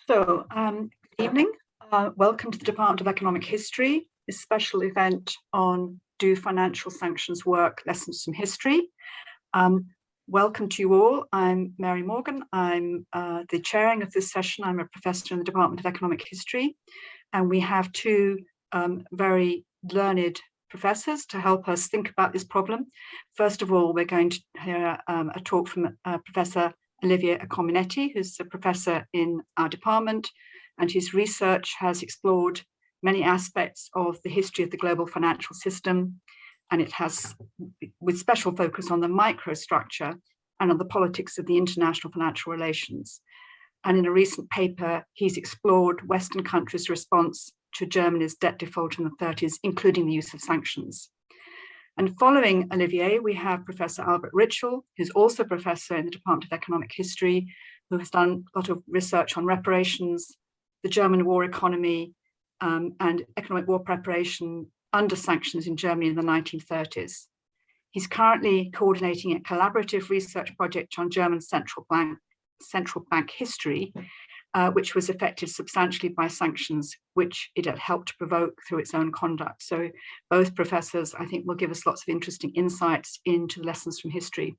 Good evening. Welcome to the Department of Economic History, this special event on Do Financial Sanctions Work? Lessons from History. Welcome to you all. I'm Mary Morgan. I'm the chairing of this session. I'm a professor in the Department of Economic History, and we have two very learned professors to help us think about this problem. First of all, we're going to hear a talk from Professor Olivier Accominotti, who's a professor in our department, and his research has explored many aspects of the history of the global financial system, and it has, with special focus on the microstructure and on the politics of the international financial relations. And in a recent paper, he's explored Western countries' response to Germany's debt default in the 30s, including the use of sanctions. And following Olivier, we have Professor Albrecht Ritschl, who's also a professor in the Department of Economic History, who has done a lot of research on reparations, the German war economy, and economic war preparation under sanctions in Germany in the 1930s. He's currently coordinating a collaborative research project on German central bank history, which was affected substantially by sanctions, which it had helped to provoke through its own conduct. So both professors, I think, will give us lots of interesting insights into lessons from history.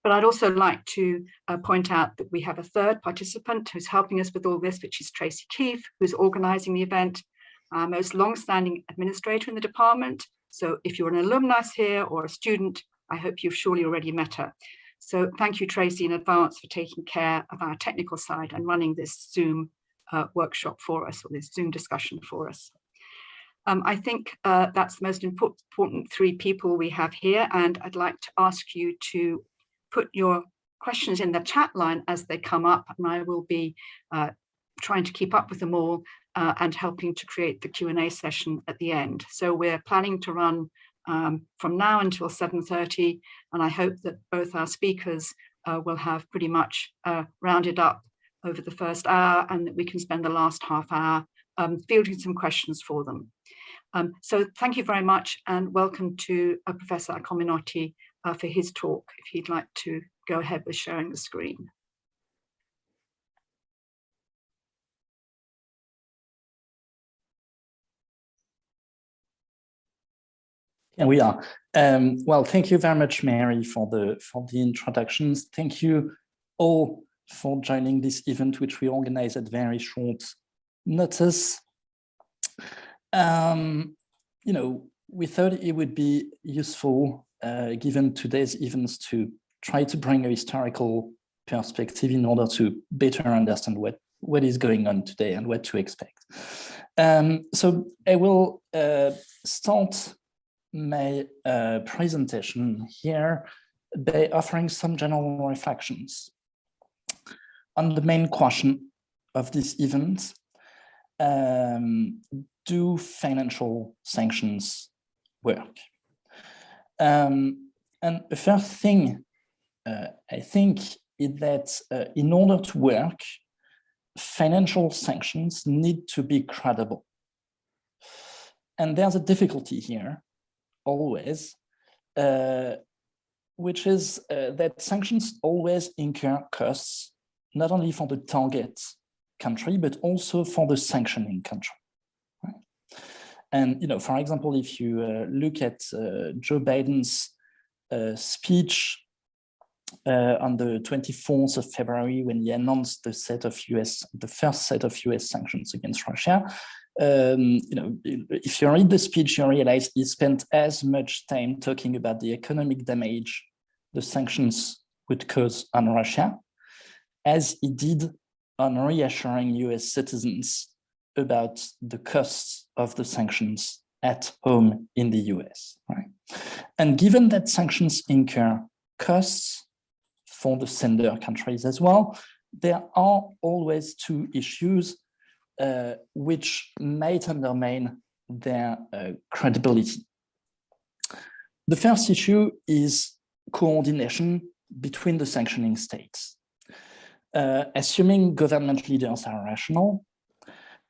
But I'd also like to point out that we have a third participant who's helping us with all this, which is Tracy Keefe, who's organizing the event, our most long-standing administrator in the department. So if you're an alumnus here or a student, I hope you've surely already met her. So thank you, Tracy, in advance for taking care of our technical side and running this Zoom workshop for us, or this Zoom discussion for us. I think that's the most important three people we have here, and I'd like to ask you to put your questions in the chat line as they come up, and I will be trying to keep up with them all and helping to create the Q&A session at the end. So we're planning to run from now until 7:30, and I hope that both our speakers will have pretty much rounded up over the first hour, and that we can spend the last half hour fielding some questions for them. So thank you very much, and welcome to Professor Accominotti for his talk, if he'd like to go ahead with sharing the screen. Here we are. Well, thank you very much, Mary, for the introductions. Thank you all for joining this event, which we organize at very short notice. You know, we thought it would be useful, given today's events, to try to bring a historical perspective in order to better understand what is going on today and what to expect. So I will start my presentation here by offering some general reflections on the main question of this event. Do financial sanctions work? And the first thing I think is that in order to work, financial sanctions need to be credible. And there's a difficulty here, always, which is that sanctions always incur costs, not only for the target country, but also for the sanctioning country. Right? And, you know, for example, if you look at Joe Biden's speech on the 24th of February, when he announced the first set of US sanctions against Russia, you know, if you read the speech, you realize he spent as much time talking about the economic damage the sanctions would cause on Russia as he did on reassuring US citizens about the costs of the sanctions at home in the US. Right? And given that sanctions incur costs for the sender countries as well, there are always two issues which might undermine their credibility. The first issue is coordination between the sanctioning states. Assuming government leaders are rational,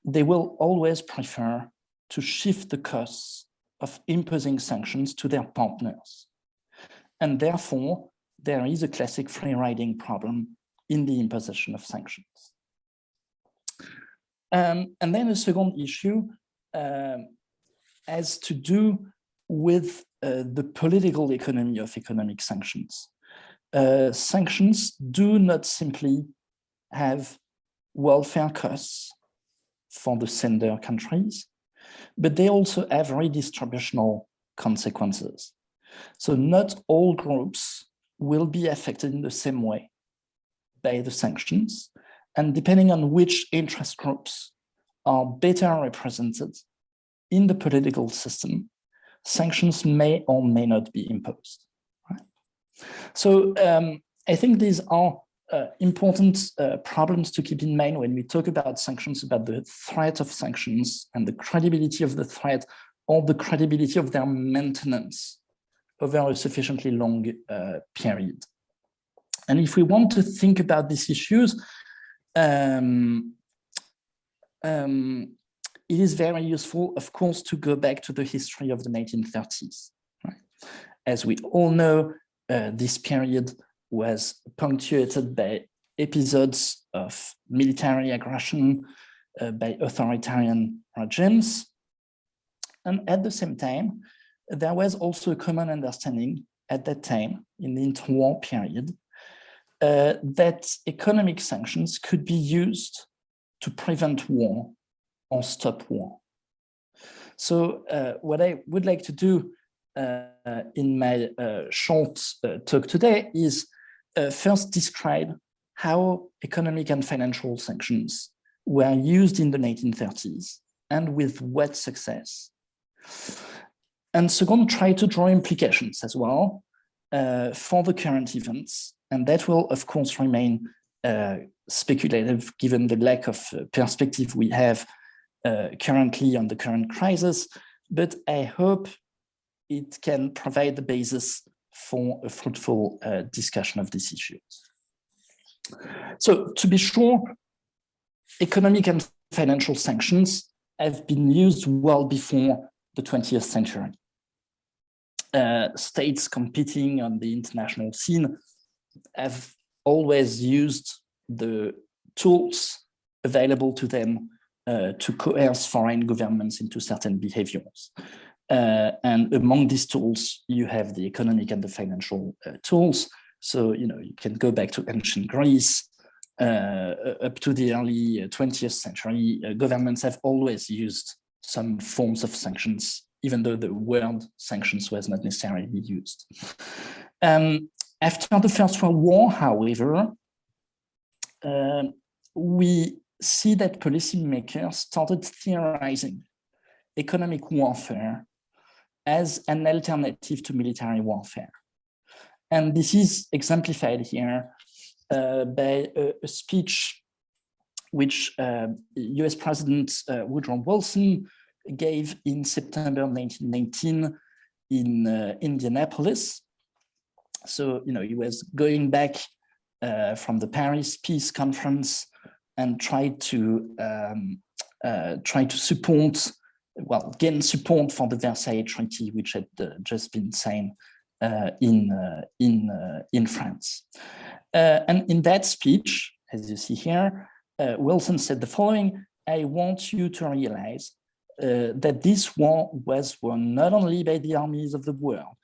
they will always prefer to shift the costs of imposing sanctions to their partners. And therefore, there is a classic free riding problem in the imposition of sanctions. And then a second issue has to do with the political economy of economic sanctions. Sanctions do not simply have welfare costs for the sender countries, but they also have redistributional consequences. So not all groups will be affected in the same way by the sanctions, and depending on which interest groups are better represented in the political system, sanctions may or may not be imposed. Right? So I think these are important problems to keep in mind when we talk about sanctions, about the threat of sanctions and the credibility of the threat, or the credibility of their maintenance over a sufficiently long period. And if we want to think about these issues, it is very useful, of course, to go back to the history of the 1930s. Right? As we all know, this period was punctuated by episodes of military aggression by authoritarian regimes. And at the same time, there was also a common understanding at that time, in the interwar period, that economic sanctions could be used to prevent war or stop war. So what I would like to do in my short talk today is first describe how economic and financial sanctions were used in the 1930s and with what success. And second, try to draw implications as well for the current events. And that will, of course, remain speculative given the lack of perspective we have currently on the current crisis. But I hope it can provide the basis for a fruitful discussion of these issues. So to be sure, economic and financial sanctions have been used well before the 20th century. States competing on the international scene have always used the tools available to them to coerce foreign governments into certain behaviors. And among these tools, you have the economic and the financial tools. So, you can go back to ancient Greece, up to the early 20th century, governments have always used some forms of sanctions, even though the word sanctions was not necessarily used. After the First World War, however, we see that policymakers started theorizing economic warfare as an alternative to military warfare. And this is exemplified here by a speech which US President Woodrow Wilson gave in September 1919 in Indianapolis. So, he was going back from the Paris Peace Conference and tried to support, gain support for the Versailles Treaty, which had just been signed in France. And in that speech, as you see here, Wilson said the following: "I want you to realize that this war was won not only by the armies of the world,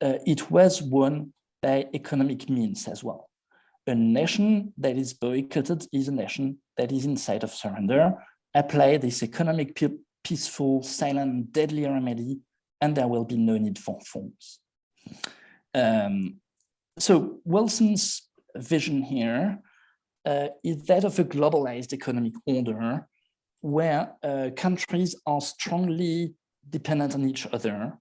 it was won by economic means as well. A nation that is boycotted is a nation that is in sight of surrender. Apply this economic, peaceful, silent, deadly remedy, and there will be no need for force." So Wilson's vision here is that of a globalized economic order where countries are strongly dependent on each other,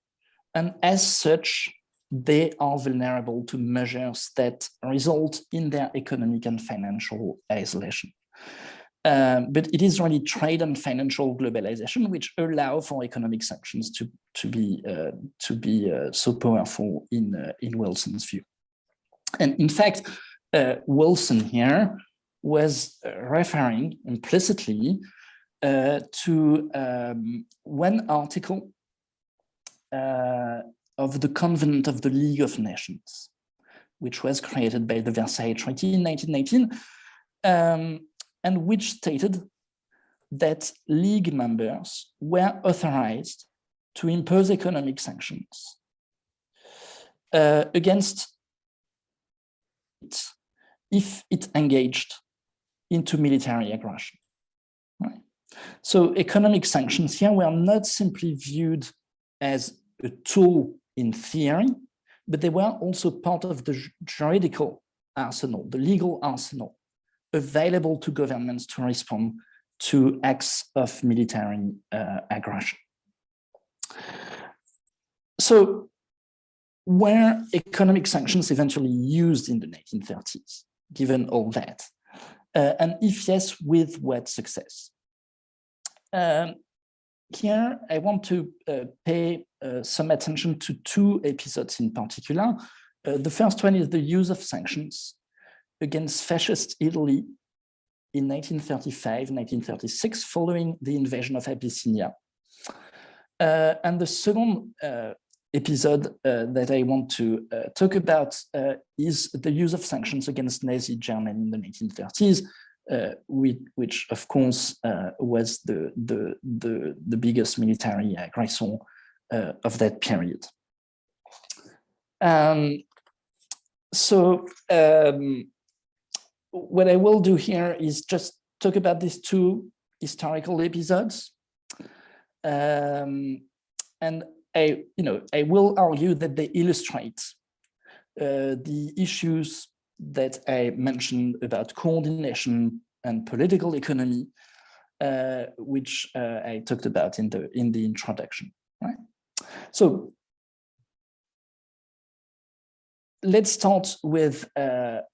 and as such, they are vulnerable to measures that result in their economic and financial isolation. But it is really trade and financial globalization which allow for economic sanctions to be so powerful in Wilson's view. And in fact, Wilson here was referring implicitly to one article of the Convent of the League of Nations, which was created by the Versailles Treaty in 1919, and which stated that League members were authorized to impose economic sanctions against it if it engaged into military aggression. Right? So economic sanctions here were not simply viewed as a tool in theory, but they were also part of the juridical arsenal, the legal arsenal available to governments to respond to acts of military aggression. So were economic sanctions eventually used in the 1930s, given all that? And if yes, with what success? Here, I want to pay some attention to two episodes in particular. The first one is the use of sanctions against fascist Italy in 1935, 1936, following the invasion of Abyssinia. And the second episode that I want to talk about is the use of sanctions against Nazi Germany in the 1930s, which of course was the biggest military aggression of that period. What I will do here is just talk about these two historical episodes. And I will argue that they illustrate the issues that I mentioned about coordination and political economy, which I talked about in the introduction. Right. So let's start with the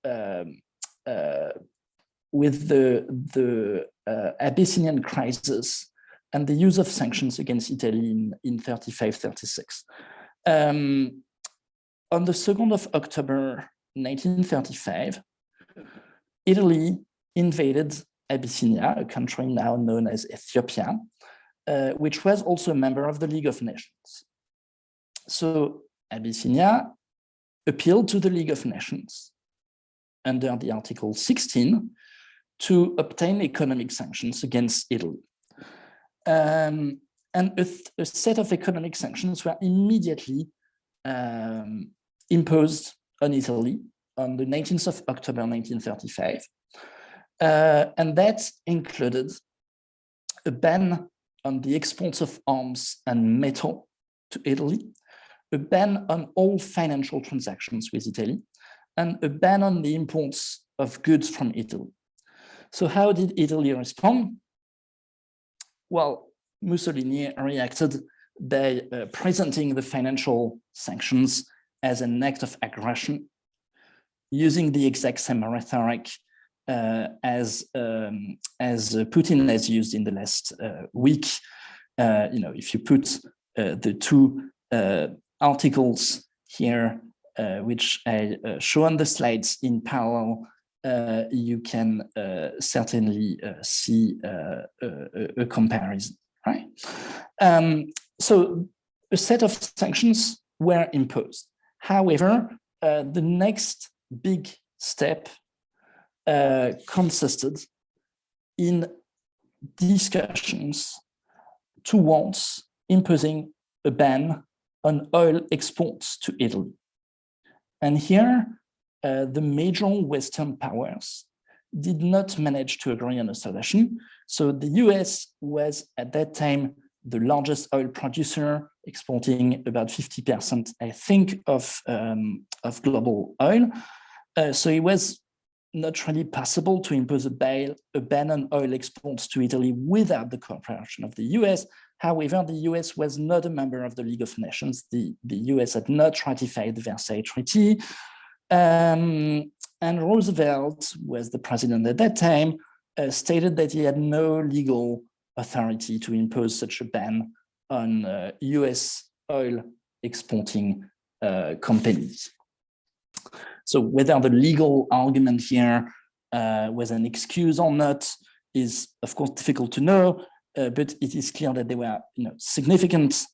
Abyssinian crisis and the use of sanctions against Italy in 35-36. On the 2nd of October 1935, Italy invaded Abyssinia, a country now known as Ethiopia, which was also a member of the League of Nations. So Abyssinia appealed to the League of Nations under the Article 16 to obtain economic sanctions against Italy. And a set of economic sanctions were immediately imposed on Italy on the 19th of October 1935. And that included a ban on the exports of arms and metal to Italy, a ban on all financial transactions with Italy, and a ban on the imports of goods from Italy. So how did Italy respond? Well, Mussolini reacted by presenting the financial sanctions as an act of aggression, using the exact same rhetoric as Putin has used in the last week. If you put the two articles here, which I show on the slides in parallel, you can certainly see a comparison, right? So a set of sanctions were imposed. However, the next big step consisted in discussions towards imposing a ban on oil exports to Italy. And here, the major Western powers did not manage to agree on a solution. So the US was at that time the largest oil producer, exporting about 50%, I think, of global oil. So it was not really possible to impose a ban on oil exports to Italy without the cooperation of the US. However, the US was not a member of the League of Nations. The US had not ratified the Versailles Treaty. And Roosevelt was the president at that time, stated that he had no legal authority to impose such a ban on US oil exporting companies. So whether the legal argument here was an excuse or not is, of course, difficult to know, but it is clear that there were significant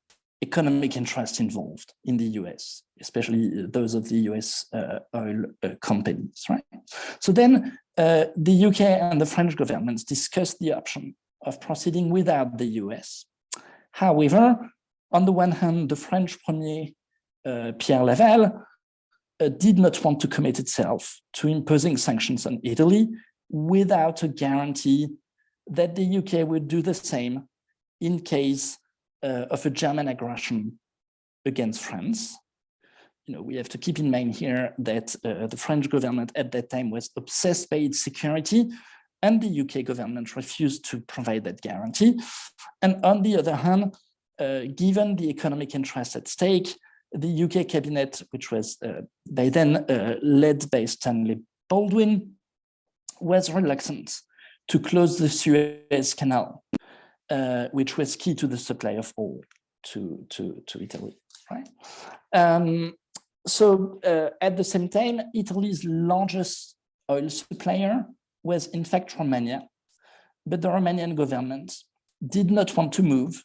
economic interests involved in the US, especially those of the US oil companies, right? So then the UK and the French governments discussed the option of proceeding without the US. However, on the one hand, the French Premier, Pierre Laval, did not want to commit itself to imposing sanctions on Italy without a guarantee that the UK would do the same in case of a German aggression against France. We have to keep in mind here that the French government at that time was obsessed by its security, and the UK government refused to provide that guarantee. And on the other hand, given the economic interests at stake, the UK cabinet, which was by then led by Stanley Baldwin, was reluctant to close the Suez Canal, which was key to the supply of oil to Italy, right? So at the same time, Italy's largest oil supplier was in fact Romania, but the Romanian government did not want to move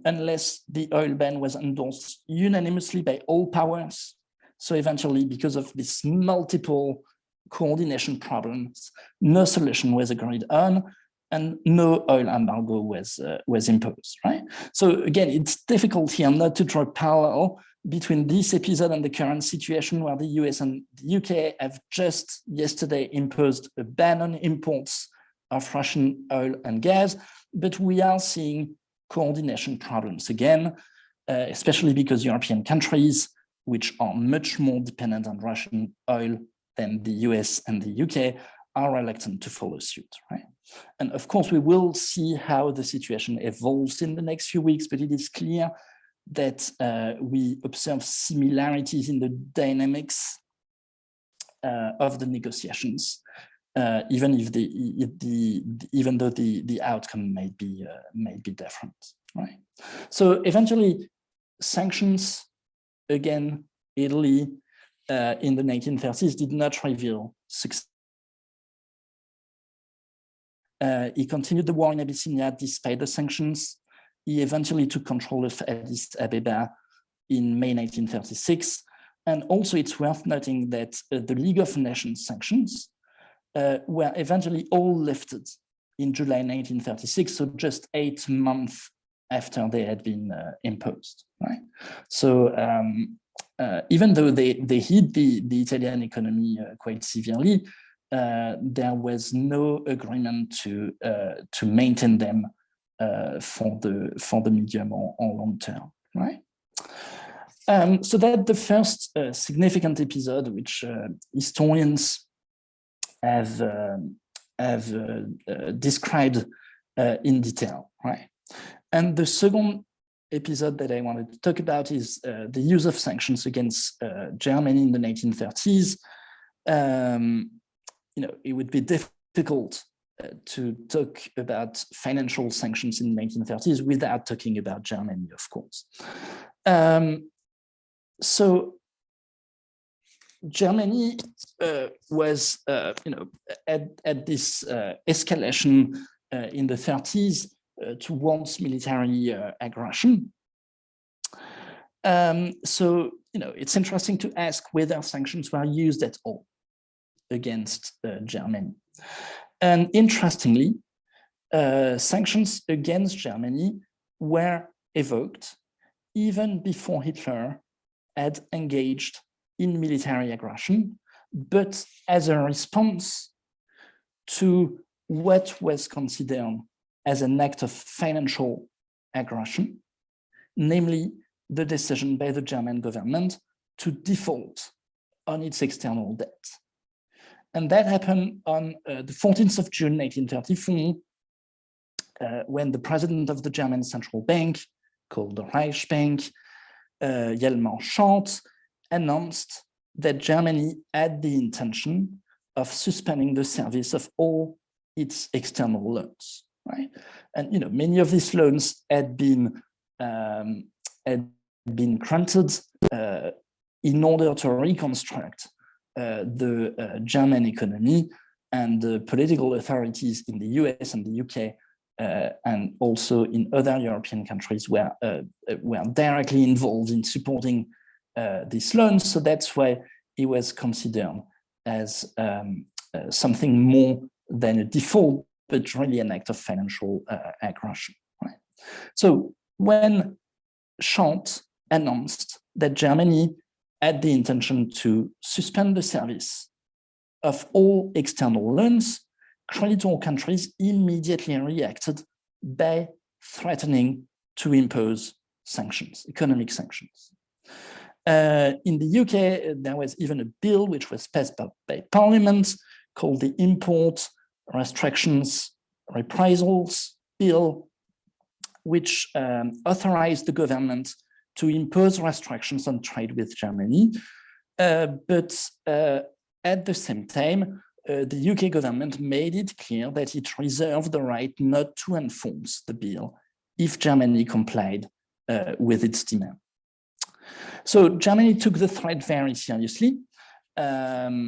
unless the oil ban was endorsed unanimously by all powers. So eventually, because of these multiple coordination problems, no solution was agreed on, and no oil embargo was imposed, right? So again, it's difficult here not to draw a parallel between this episode and the current situation where the US and the UK have just yesterday imposed a ban on imports of Russian oil and gas, but we are seeing coordination problems again, especially because European countries, which are much more dependent on Russian oil than the US and the UK, are reluctant to follow suit, right? And of course, we will see how the situation evolves in the next few weeks, but it is clear that we observe similarities in the dynamics of the negotiations, even though the outcome may be different, right? So eventually, sanctions again, Italy in the 1930s did not reveal success. He continued the war in Abyssinia despite the sanctions. He eventually took control of Addis Ababa in May 1936. And also it's worth noting that the League of Nations sanctions were eventually all lifted in July 1936, so just 8 months after they had been imposed, right? So even though they hit the Italian economy quite severely, there was no agreement to maintain them for the medium or long term, right? So that's the first significant episode which historians have described in detail, right? And the second episode that I wanted to talk about is the use of sanctions against Germany in the 1930s. It would be difficult to talk about financial sanctions in the 1930s without talking about Germany, of course. So Germany was, at this escalation in the 30s towards military aggression. So, it's interesting to ask whether sanctions were used at all against Germany. And interestingly, sanctions against Germany were evoked even before Hitler had engaged in military aggression, but as a response to what was considered as an act of financial aggression, namely the decision by the German government to default on its external debt. And that happened on the 14th of June, 1934, when the president of the German central bank, called the Reichsbank, Hjalmar Schott, announced that Germany had the intention of suspending the service of all its external loans, right? And many of these loans had been granted in order to reconstruct the German economy, and the political authorities in the US and the UK and also in other European countries were directly involved in supporting these loans. So that's why it was considered as something more than a default, but really an act of financial aggression. Right? So when Schant announced that Germany had the intention to suspend the service of all external loans, creditor countries immediately reacted by threatening to impose sanctions, economic sanctions. In the UK, there was even a bill which was passed by Parliament called the Import Restrictions Reprisals Bill, which authorized the government to impose restrictions on trade with Germany. But at the same time, the UK government made it clear that it reserved the right not to enforce the bill if Germany complied with its demand. So Germany took the threat very seriously, as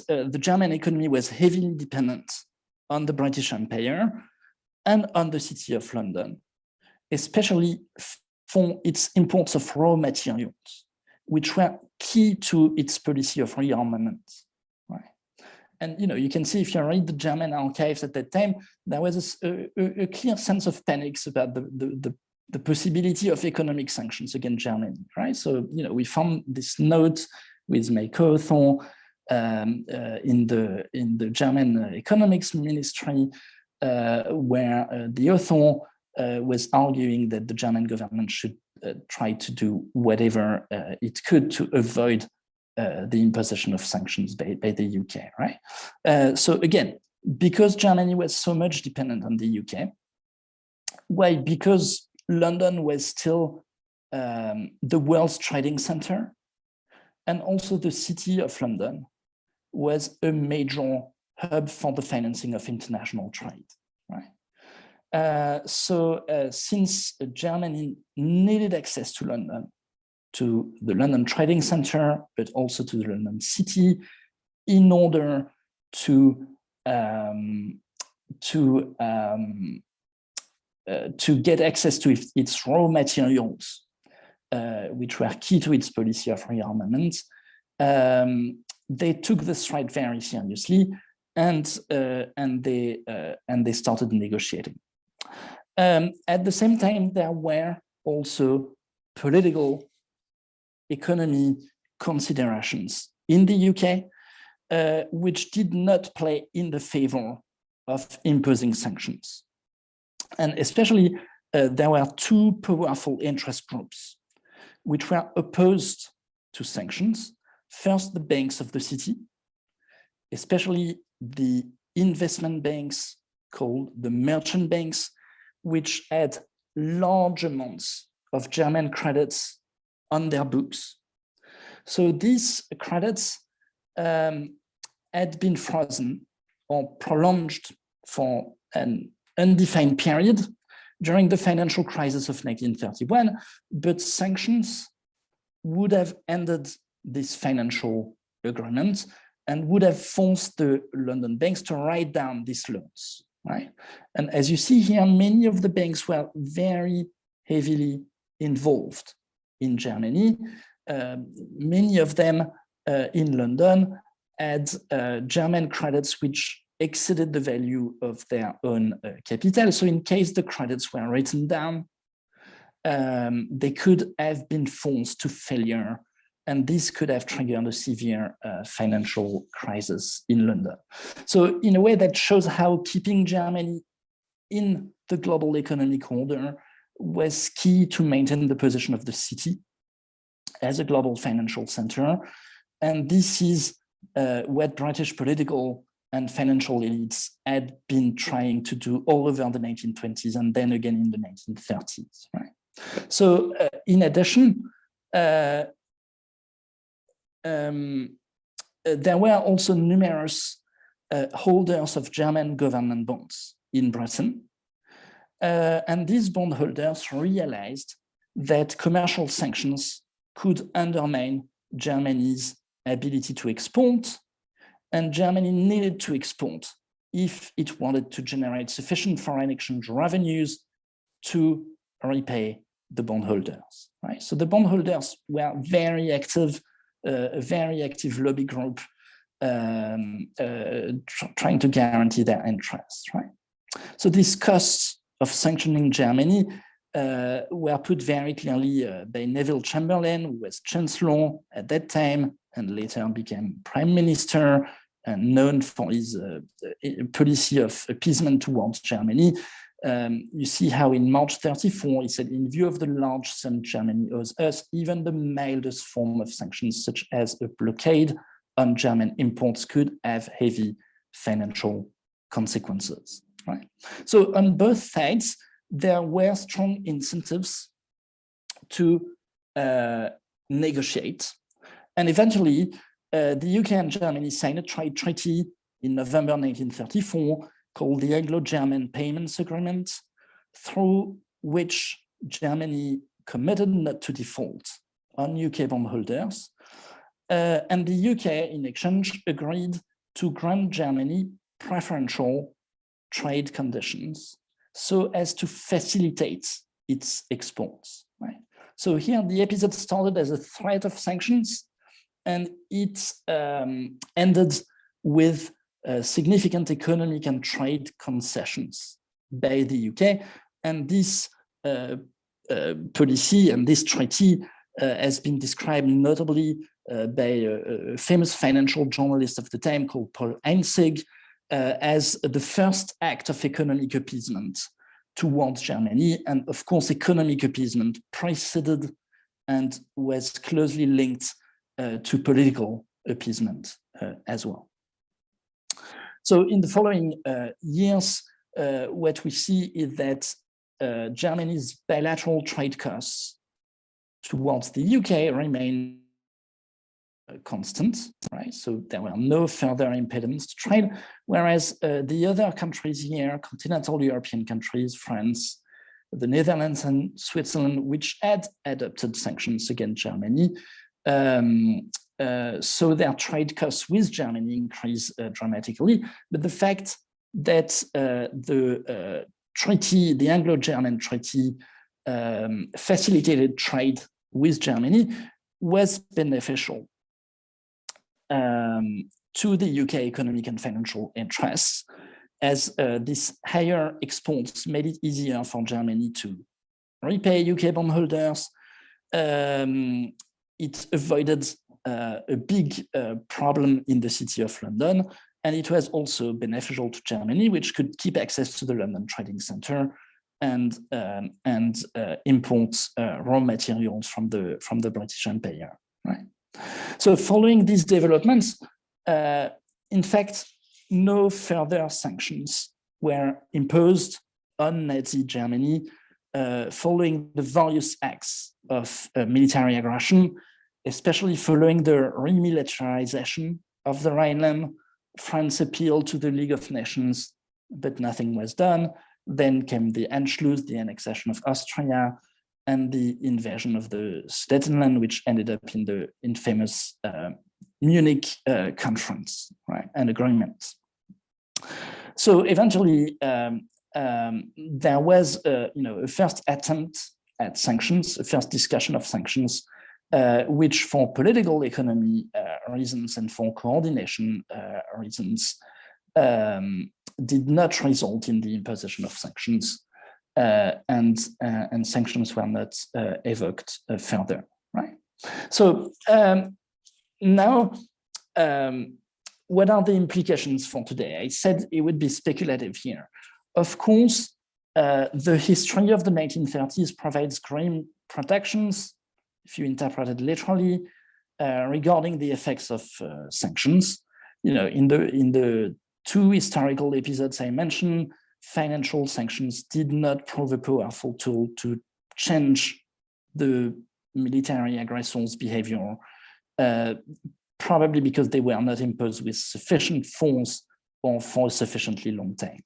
the German economy was heavily dependent on the British Empire and on the City of London, especially for its imports of raw materials, which were key to its policy of rearmament. Right? And you can see if you read the German archives at that time, there was a clear sense of panic about the possibility of economic sanctions against Germany. Right? So we found this note with my co-author in the German economics ministry, where the author was arguing that the German government should try to do whatever it could to avoid the imposition of sanctions by the UK, right? So again, because Germany was so much dependent on the UK, why? Because London was still the world's trading center, and also the City of London was a major hub for the financing of international trade, right? So since Germany needed access to London, to the London Trading Center, but also to the London City, in order to get access to its raw materials, which were key to its policy of rearmament, they took this threat very seriously, and they started negotiating. At the same time, there were also political economy considerations in the UK, which did not play in the favor of imposing sanctions. And especially, there were two powerful interest groups which were opposed to sanctions. First, the banks of the city, especially the investment banks called the merchant banks, which had large amounts of German credits on their books. So these credits had been frozen or prolonged for an undefined period during the financial crisis of 1931, but sanctions would have ended this financial agreement and would have forced the London banks to write down these loans, right? And as you see here, many of the banks were very heavily involved in Germany. Many of them in London had German credits which exceeded the value of their own capital. So in case the credits were written down, they could have been forced to failure, and this could have triggered a severe financial crisis in London. So in a way that shows how keeping Germany in the global economic order was key to maintain the position of the city as a global financial center. And this is what British political and financial elites had been trying to do all over the 1920s and then again in the 1930s, right? So in addition, there were also numerous holders of German government bonds in Britain. And these bondholders realized that commercial sanctions could undermine Germany's ability to export, and Germany needed to export if it wanted to generate sufficient foreign exchange revenues to repay the bondholders, right? So the bondholders were very active, a very active lobby group trying to guarantee their interests, right? So these costs of sanctioning Germany were put very clearly by Neville Chamberlain, who was Chancellor at that time and later became Prime Minister and known for his policy of appeasement towards Germany. You see how in March 34, he said, in view of the large sum Germany owes us, even the mildest form of sanctions, such as a blockade on German imports, could have heavy financial consequences, right? So on both sides, there were strong incentives to negotiate. And eventually, the UK and Germany signed a trade treaty in November 1934 called the Anglo-German Payments Agreement, through which Germany committed not to default on UK bondholders. And the UK, in exchange, agreed to grant Germany preferential trade conditions so as to facilitate its exports, right? So here the episode started as a threat of sanctions, and it ended with significant economic and trade concessions by the UK. And this policy and this treaty has been described notably by a famous financial journalist of the time called Paul Einzig as the first act of economic appeasement towards Germany. And of course, economic appeasement preceded and was closely linked to political appeasement as well. So in the following years, what we see is that Germany's bilateral trade costs towards the UK remain constant, right? So there were no further impediments to trade, whereas the other countries here, continental European countries, France, the Netherlands and Switzerland, which had adopted sanctions against Germany, so their trade costs with Germany increased dramatically. But the fact that the treaty, the Anglo-German treaty, facilitated trade with Germany was beneficial to the UK economic and financial interests, as these higher exports made it easier for Germany to repay UK bondholders. It avoided a big problem in the city of London, and it was also beneficial to Germany, which could keep access to the London Trading Center and import raw materials from the British Empire, right? So following these developments, in fact, no further sanctions were imposed on Nazi Germany following the various acts of military aggression, especially following the remilitarization of the Rhineland. France appealed to the League of Nations, but nothing was done. Then came the Anschluss, the annexation of Austria, and the invasion of the Sudetenland, which ended up in the infamous Munich conference, right, and agreement. So eventually, there was a first attempt at sanctions, a first discussion of sanctions, which for political economy reasons and for coordination reasons did not result in the imposition of sanctions, and sanctions were not evoked further, right? So now, what are the implications for today? I said it would be speculative here. Of course, the history of the 1930s provides grim protections, if you interpret it literally, regarding the effects of sanctions. In the two historical episodes I mentioned, financial sanctions did not prove a powerful tool to change the military aggressor's behavior, probably because they were not imposed with sufficient force or for a sufficiently long time.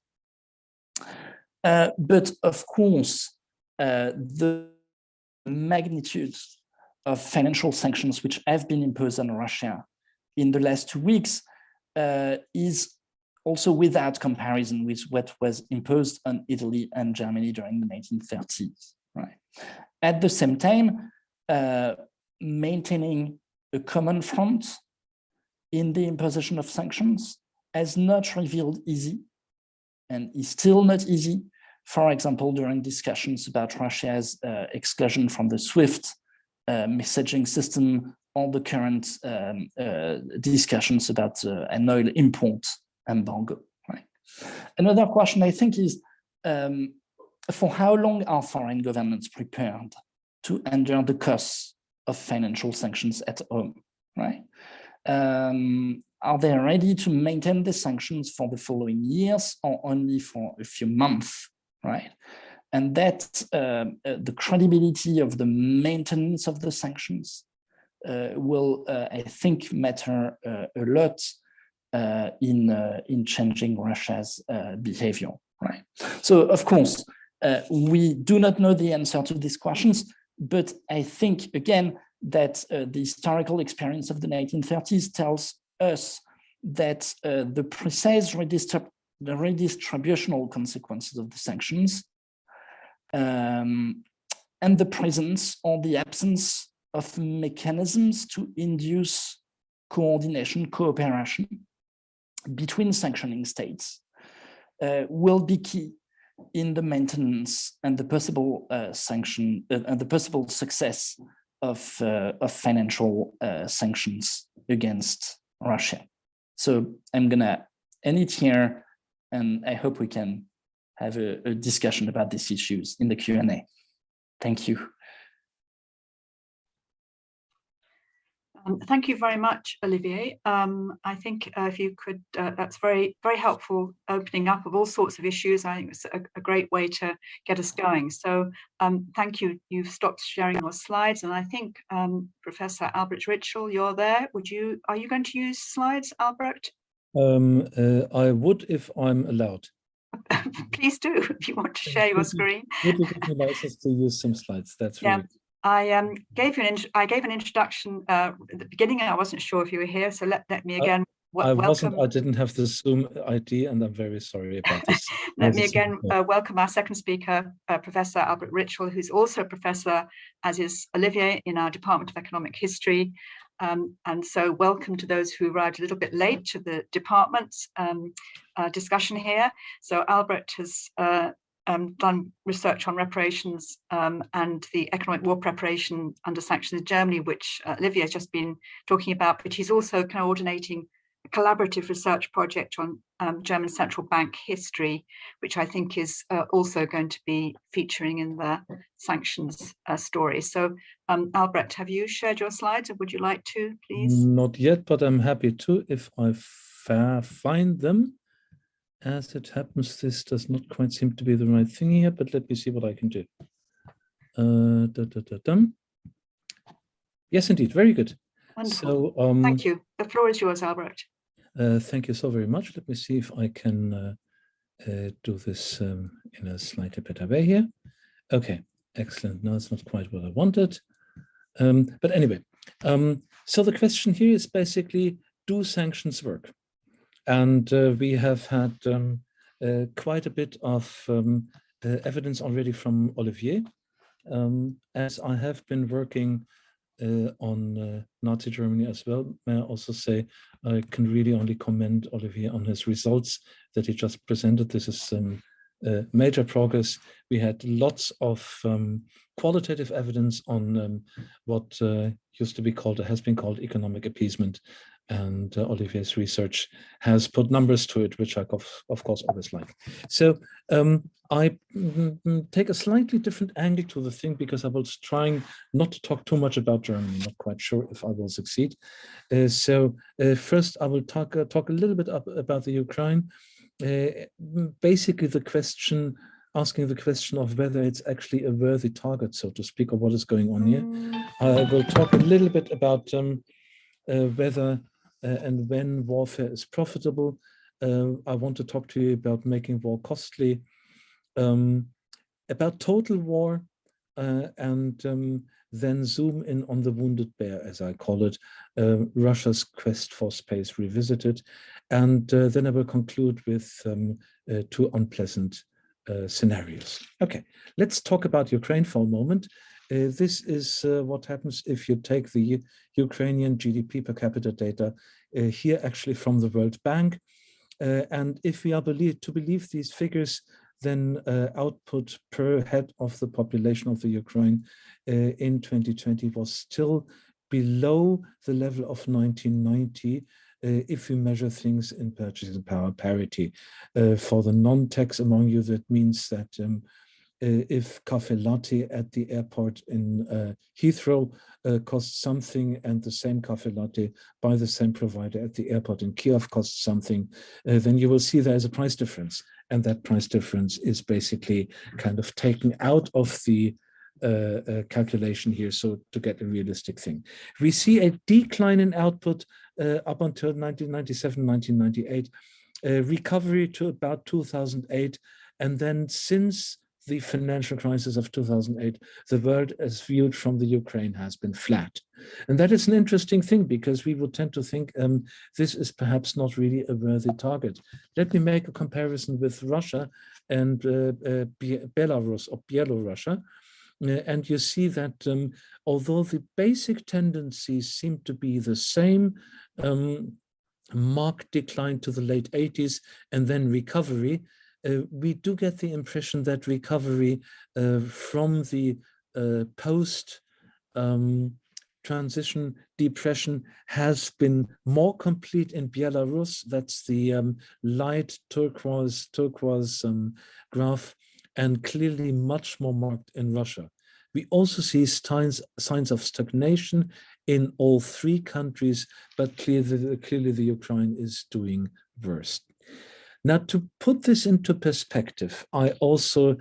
But of course, the magnitude of financial sanctions which have been imposed on Russia in the last 2 weeks is also without comparison with what was imposed on Italy and Germany during the 1930s, right? At the same time, maintaining a common front in the imposition of sanctions has not revealed easy, and is still not easy. For example, during discussions about Russia's exclusion from the SWIFT messaging system, or the current discussions about an oil import embargo. Right? Another question, I think, is for how long are foreign governments prepared to endure the costs of financial sanctions at home? Right? Are they ready to maintain the sanctions for the following years or only for a few months? Right? And that the credibility of the maintenance of the sanctions will, I think, matter a lot in changing Russia's behavior. Right. So, of course, we do not know the answer to these questions, but I think again that the historical experience of the 1930s tells us that the precise redistributional consequences of the sanctions and the presence or the absence of mechanisms to induce coordination, cooperation between sanctioning states will be key in the maintenance and the possible sanction and the possible success of financial sanctions against Russia. So I'm gonna end it here, and I hope we can have a discussion about these issues in the Q&A. Thank you. Thank you very much, Olivier. I think if you could, that's very, very helpful opening up of all sorts of issues. I think it's a great way to get us going. So thank you. You've stopped sharing your slides, and I think Professor Albrecht Ritschl, you're there. Are you going to use slides, Albrecht? I would if I'm allowed. Please do, if you want to share your screen. Would you give me license to use some slides? That's really good. I gave an introduction at the beginning, and I wasn't sure if you were here. So let me again welcome. I didn't have the Zoom ID, and I'm very sorry about this. Let me again welcome our second speaker, Professor Albrecht Ritschl, who's also a professor, as is Olivier, in our Department of Economic History. And so welcome to those who arrived a little bit late to the department's discussion here. So Albrecht has done research on reparations and the economic war preparation under sanctions in Germany, which Olivier has just been talking about, but he's also coordinating a collaborative research project on German central bank history, which I think is also going to be featuring in the sanctions story. So Albrecht, have you shared your slides, or would you like to, please? Not yet, but I'm happy to if I find them. As it happens, this does not quite seem to be the right thing here, but let me see what I can do. Yes, indeed, very good. Wonderful. So, thank you. The floor is yours, Albrecht. Thank you so very much. Let me see if I can do this in a slightly better way here. Okay, excellent. No, it's not quite what I wanted. But anyway, so the question here is basically, do sanctions work? And we have had quite a bit of evidence already from Olivier. As I have been working on Nazi Germany as well, may I also say I can really only commend Olivier on his results that he just presented. This is major progress. We had lots of qualitative evidence on what used to be called, or has been called, economic appeasement. And Olivier's research has put numbers to it, which I, of course, always like. So I take a slightly different angle to the thing, because I was trying not to talk too much about Germany, not quite sure if I will succeed. So first, I will talk a little bit about the Ukraine. Basically, asking the question of whether it's actually a worthy target, so to speak, or what is going on here. I will talk a little bit about whether and when warfare is profitable. I want to talk to you about making war costly, about total war, and then zoom in on the wounded bear, as I call it, Russia's quest for space revisited. And then I will conclude with two unpleasant scenarios. Okay, let's talk about Ukraine for a moment. This is what happens if you take the Ukrainian GDP per capita data here actually from the World Bank. And if we are to believe these figures, then output per head of the population of the Ukraine in 2020 was still below the level of 1990 if we measure things in purchasing power parity. For the non-techs among you, that means that if cafe latte at the airport in Heathrow costs something, and the same cafe latte by the same provider at the airport in Kiev costs something, then you will see there is a price difference. And that price difference is basically kind of taken out of the calculation here, so to get a realistic thing. We see a decline in output up until 1997, 1998, recovery to about 2008, and then since the financial crisis of 2008, the world as viewed from the Ukraine has been flat. And that is an interesting thing, because we would tend to think this is perhaps not really a worthy target. Let me make a comparison with Russia and Belarus or Bielorussia. And you see that although the basic tendencies seem to be the same, marked decline to the late 80s and then recovery, we do get the impression that recovery from the post transition depression has been more complete in Belarus. That's the light turquoise graph, and clearly much more marked in Russia. We also see signs of stagnation in all three countries, but clearly the Ukraine is doing worse. Now, to put this into perspective, I also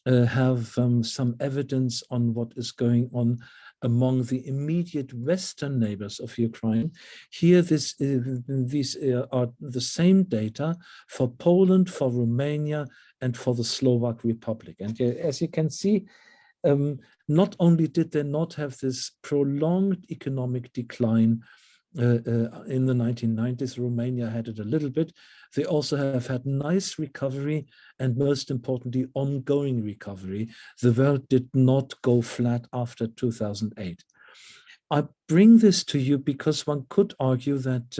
have some evidence on what is going on among the immediate Western neighbors of Ukraine. Here, these are the same data for Poland, for Romania, and for the Slovak Republic. And as you can see, not only did they not have this prolonged economic decline in the 1990s, Romania had it a little bit. They also have had nice recovery, and most importantly, ongoing recovery. The world did not go flat after 2008. I bring this to you because one could argue that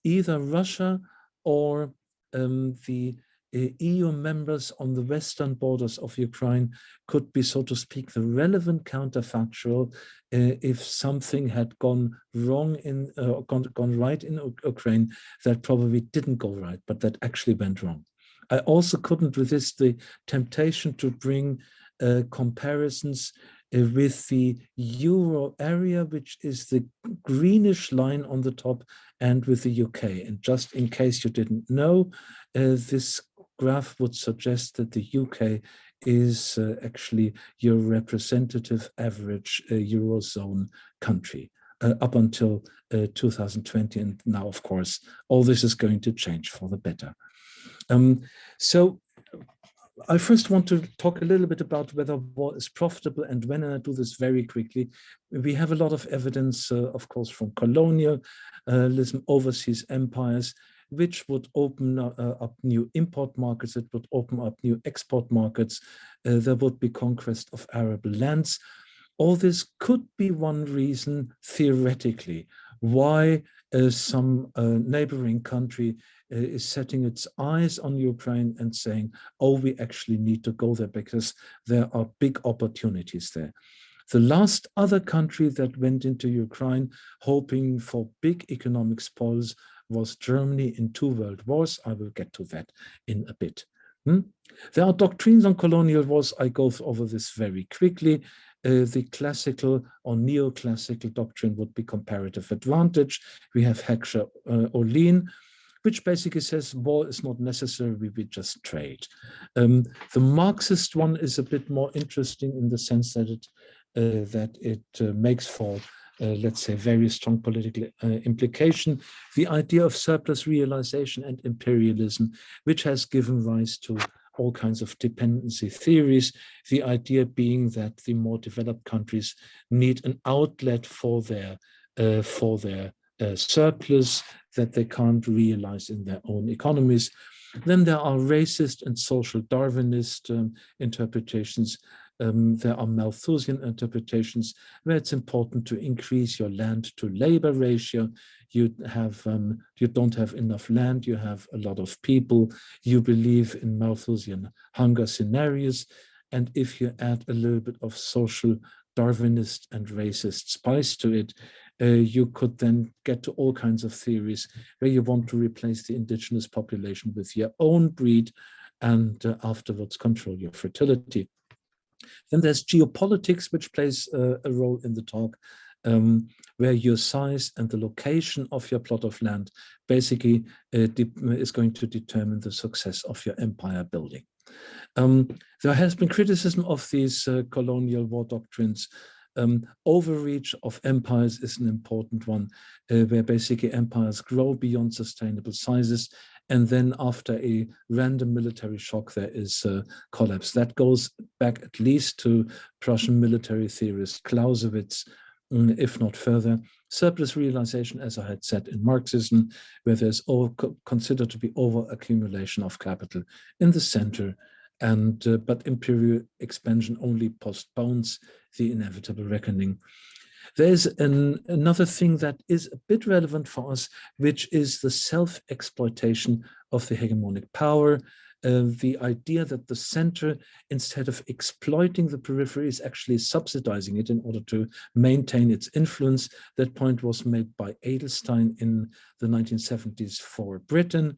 either Russia or the EU members on the western borders of Ukraine could be, so to speak, the relevant counterfactual if something had gone wrong in gone right in Ukraine that probably didn't go right, but that actually went wrong. I also couldn't resist the temptation to bring comparisons with the euro area, which is the greenish line on the top, and with the UK. And just in case you didn't know, this graph would suggest that the UK is actually your representative average Eurozone country up until 2020. And now, of course, all this is going to change for the better. So I first want to talk a little bit about whether war is profitable and when, and I do this very quickly. We have a lot of evidence, of course, from colonialism, overseas empires, which would open up new import markets, it would open up new export markets, there would be conquest of arable lands. All this could be one reason, theoretically, why some neighboring country is setting its eyes on Ukraine and saying, oh, we actually need to go there because there are big opportunities there. The last other country that went into Ukraine hoping for big economic spoils was Germany in 2 world wars. I will get to that in a bit. There are doctrines on colonial wars. I go over this very quickly. The classical or neoclassical doctrine would be comparative advantage. We have Heckscher-Ohlin, which basically says war is not necessary, we just trade. The Marxist one is a bit more interesting in the sense that it makes for let's say, very strong political implication, the idea of surplus realization and imperialism, which has given rise to all kinds of dependency theories, the idea being that the more developed countries need an outlet for their surplus that they can't realize in their own economies. Then there are racist and social Darwinist interpretations, There are Malthusian interpretations where it's important to increase your land to labor ratio. You don't have enough land, you have a lot of people. You believe in Malthusian hunger scenarios. And if you add a little bit of social Darwinist and racist spice to it, you could then get to all kinds of theories where you want to replace the indigenous population with your own breed and afterwards control your fertility. Then there's geopolitics, which plays a role in the talk, where your size and the location of your plot of land basically is going to determine the success of your empire building. There has been criticism of these colonial war doctrines. Overreach of empires is an important one, where basically empires grow beyond sustainable sizes, and then after a random military shock, there is a collapse. That goes back at least to Prussian military theorist Clausewitz, if not further. Surplus realization, as I had said, in Marxism, where there's considered to be over-accumulation of capital in the center, and but imperial expansion only postpones the inevitable reckoning. There's another thing that is a bit relevant for us, which is the self-exploitation of the hegemonic power. The idea that the center, instead of exploiting the periphery, is actually subsidizing it in order to maintain its influence. That point was made by Edelstein in the 1970s for Britain.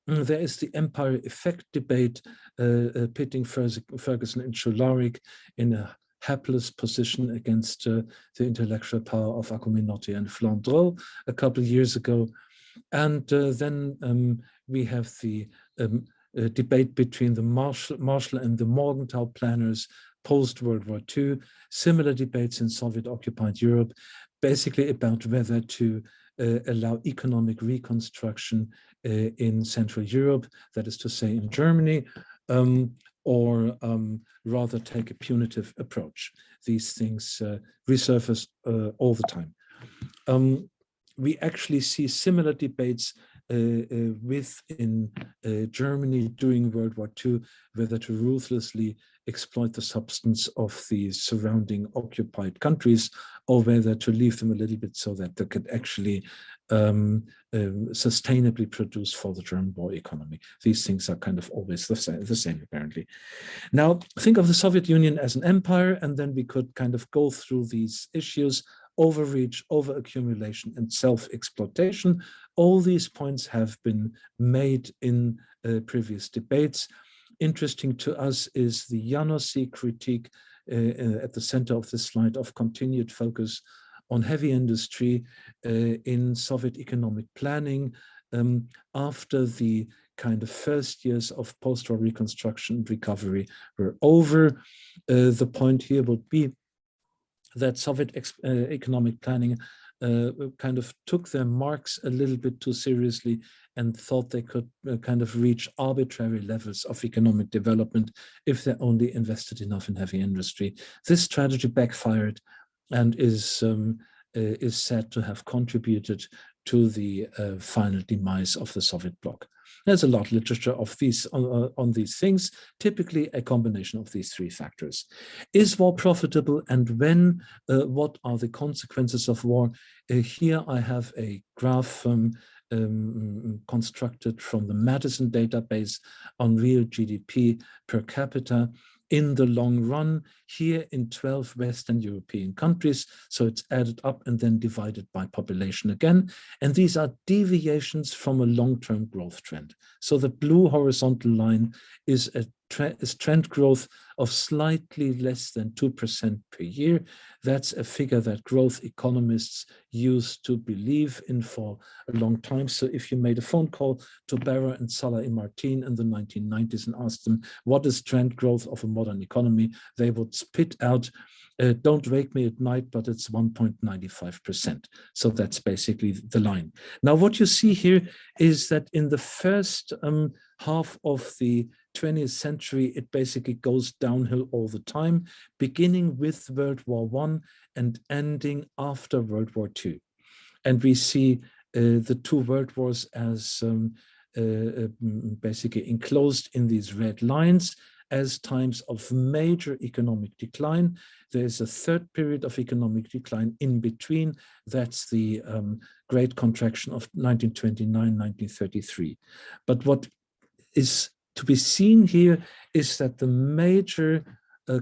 There is the empire effect debate, pitting Ferguson and Scholarik in a hapless position against the intellectual power of Accominotti and Flandreau a couple of years ago. And then we have the debate between the Marshall and the Morgenthau planners post-World War II, similar debates in Soviet-occupied Europe, basically about whether to allow economic reconstruction in Central Europe, that is to say in Germany, or rather take a punitive approach. These things resurface all the time. We actually see similar debates within Germany during World War II, whether to ruthlessly exploit the substance of the surrounding occupied countries, or whether to leave them a little bit so that they could actually sustainably produce for the German war economy. These things are kind of always the same apparently. Now, think of the Soviet Union as an empire, and then we could kind of go through these issues: overreach, overaccumulation, and self-exploitation. All these points have been made in previous debates. Interesting to us is the Jánosi critique at the center of this slide of continued focus on heavy industry in Soviet economic planning after the kind of first years of post-war reconstruction and recovery were over. The point here would be that Soviet economic planning kind of took their marks a little bit too seriously and thought they could kind of reach arbitrary levels of economic development if they only invested enough in heavy industry. This strategy backfired and is said to have contributed to the final demise of the Soviet bloc. There's a lot of literature of these on these things, typically a combination of these three factors. Is war profitable, and when? What are the consequences of war? Here I have a graph constructed from the Madison database on real GDP per capita in the long run, here in 12 Western European countries. So it's added up and then divided by population again. And these are deviations from a long-term growth trend. So the blue horizontal line is trend growth of slightly less than 2% per year. That's a figure that growth economists used to believe in for a long time. So if you made a phone call to Barra and Salah and Martin in the 1990s and asked them, what is trend growth of a modern economy? They would spit out, don't wake me at night, but it's 1.95%. So that's basically the line. Now, what you see here is that in the first half of the 20th century, it basically goes downhill all the time, beginning with World War I and ending after World War II. And we see the two world wars as basically enclosed in these red lines. as times of major economic decline. There's a third period of economic decline in between. That's the great contraction of 1929-1933. But what is to be seen here is that the major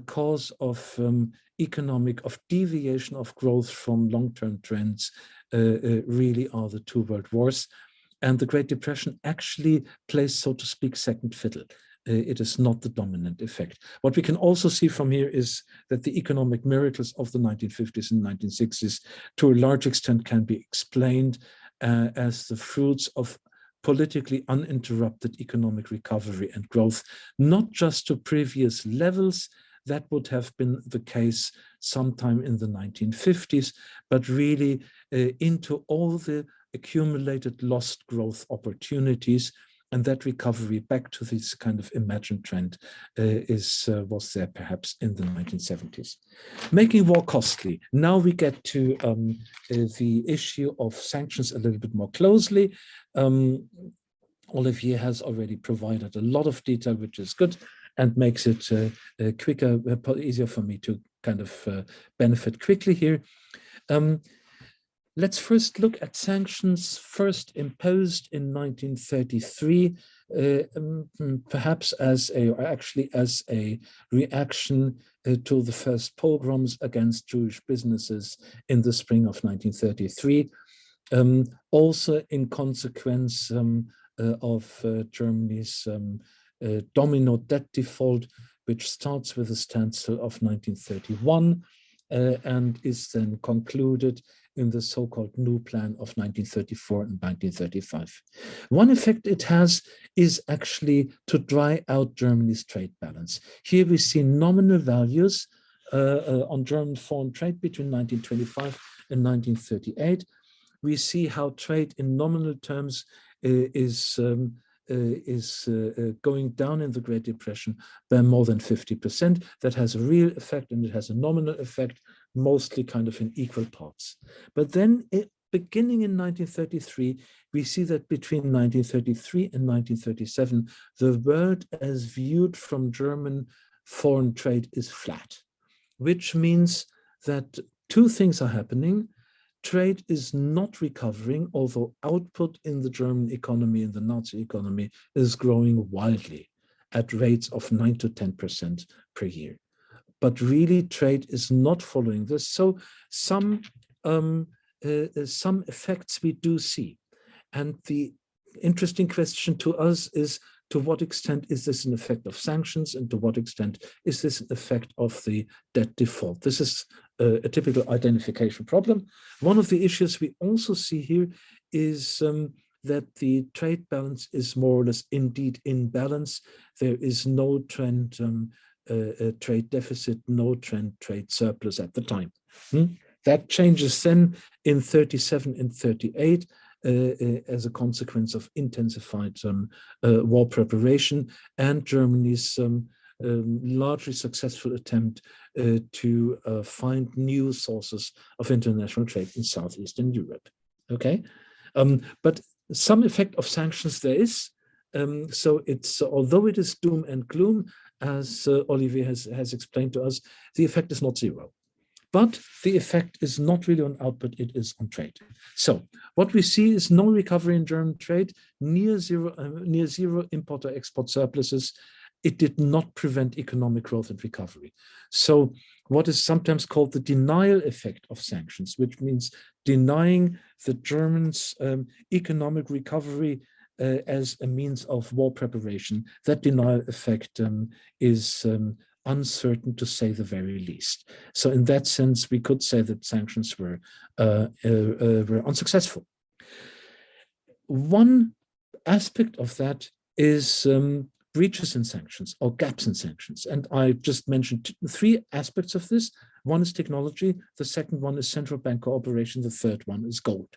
cause of deviation of growth from long-term trends really are the two world wars. And the Great Depression actually plays, so to speak, second fiddle. It is not the dominant effect. What we can also see from here is that the economic miracles of the 1950s and 1960s, to a large extent, can be explained as the fruits of politically uninterrupted economic recovery and growth, not just to previous levels. That would have been the case sometime in the 1950s, but really into all the accumulated lost growth opportunities, and that recovery back to this kind of imagined trend was there perhaps in the 1970s. Making war costly. Now we get to the issue of sanctions a little bit more closely. Olivier has already provided a lot of detail, which is good, and makes it quicker, easier for me to kind of benefit quickly here. Let's first look at sanctions first imposed in 1933, perhaps as a reaction to the first pogroms against Jewish businesses in the spring of 1933. Also in consequence of Germany's domino debt default, which starts with the standstill of 1931 and is then concluded in the so-called new plan of 1934 and 1935. One effect it has is actually to dry out Germany's trade balance. Here we see nominal values on German foreign trade between 1925 and 1938. We see how trade in nominal terms is going down in the Great Depression by more than 50%. That has a real effect and it has a nominal effect, mostly kind of in equal parts. But then beginning in 1933, we see that between 1933 and 1937, the world as viewed from German foreign trade is flat, which means that two things are happening. Trade is not recovering, although output in the German economy, in the Nazi economy, is growing wildly at rates of 9 to 10% per year. But really, trade is not following this. So some effects we do see. And the interesting question to us is, to what extent is this an effect of sanctions, and to what extent is this an effect of the debt default? This is a typical identification problem. One of the issues we also see here is that the trade balance is more or less indeed in balance. There is no trend trade deficit, no trend trade surplus at the time. That changes then in 37 and 38 as a consequence of intensified war preparation and Germany's largely successful attempt to find new sources of international trade in Southeastern Europe. Okay, but some effect of sanctions there is. So it's, although it is doom and gloom, as Olivier has explained to us, the effect is not zero. But the effect is not really on output, it is on trade. So what we see is no recovery in German trade, near zero import or export surpluses. It did not prevent economic growth and recovery. So what is sometimes called the denial effect of sanctions, which means denying the Germans' economic recovery as a means of war preparation, that denial effect is uncertain, to say the very least. So in that sense, we could say that sanctions were unsuccessful. One aspect of that is breaches in sanctions or gaps in sanctions. And I just mentioned three aspects of this. One is technology, the second one is central bank cooperation, the third one is gold.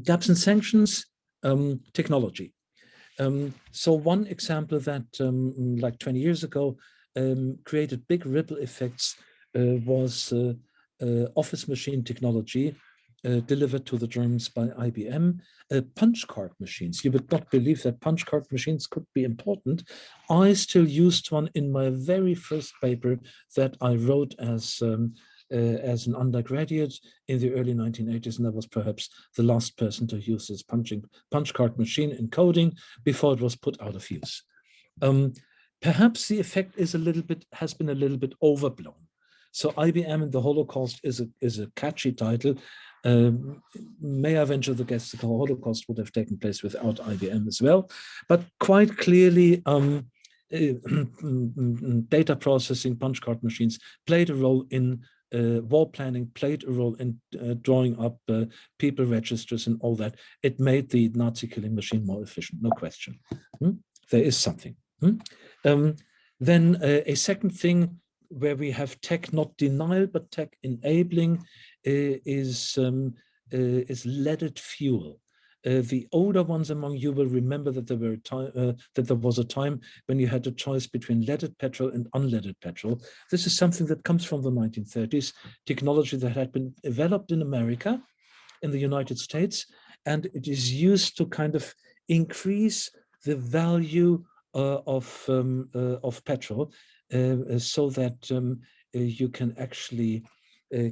Gaps in sanctions, technology. So one example that like 20 years ago created big ripple effects was office machine technology. delivered to the Germans by IBM, punch card machines. You would not believe that punch card machines could be important. I still used one in my very first paper that I wrote as an undergraduate in the early 1980s, and I was perhaps the last person to use this punch card machine in coding before it was put out of use. Perhaps the effect has been a little bit overblown. So IBM and the Holocaust is a catchy title. May I venture the guess the Holocaust would have taken place without IBM as well, but quite clearly data processing, punch card machines played a role in war planning, played a role in drawing up people registers and all that. It made the Nazi killing machine more efficient, no question. There is something. Then a second thing where we have tech not denial but tech enabling is leaded fuel. The older ones among you will remember that there was a time when you had a choice between leaded petrol and unleaded petrol. This is something that comes from the 1930s, technology that had been developed in America, in the United States, and it is used to kind of increase the value of petrol so that you can actually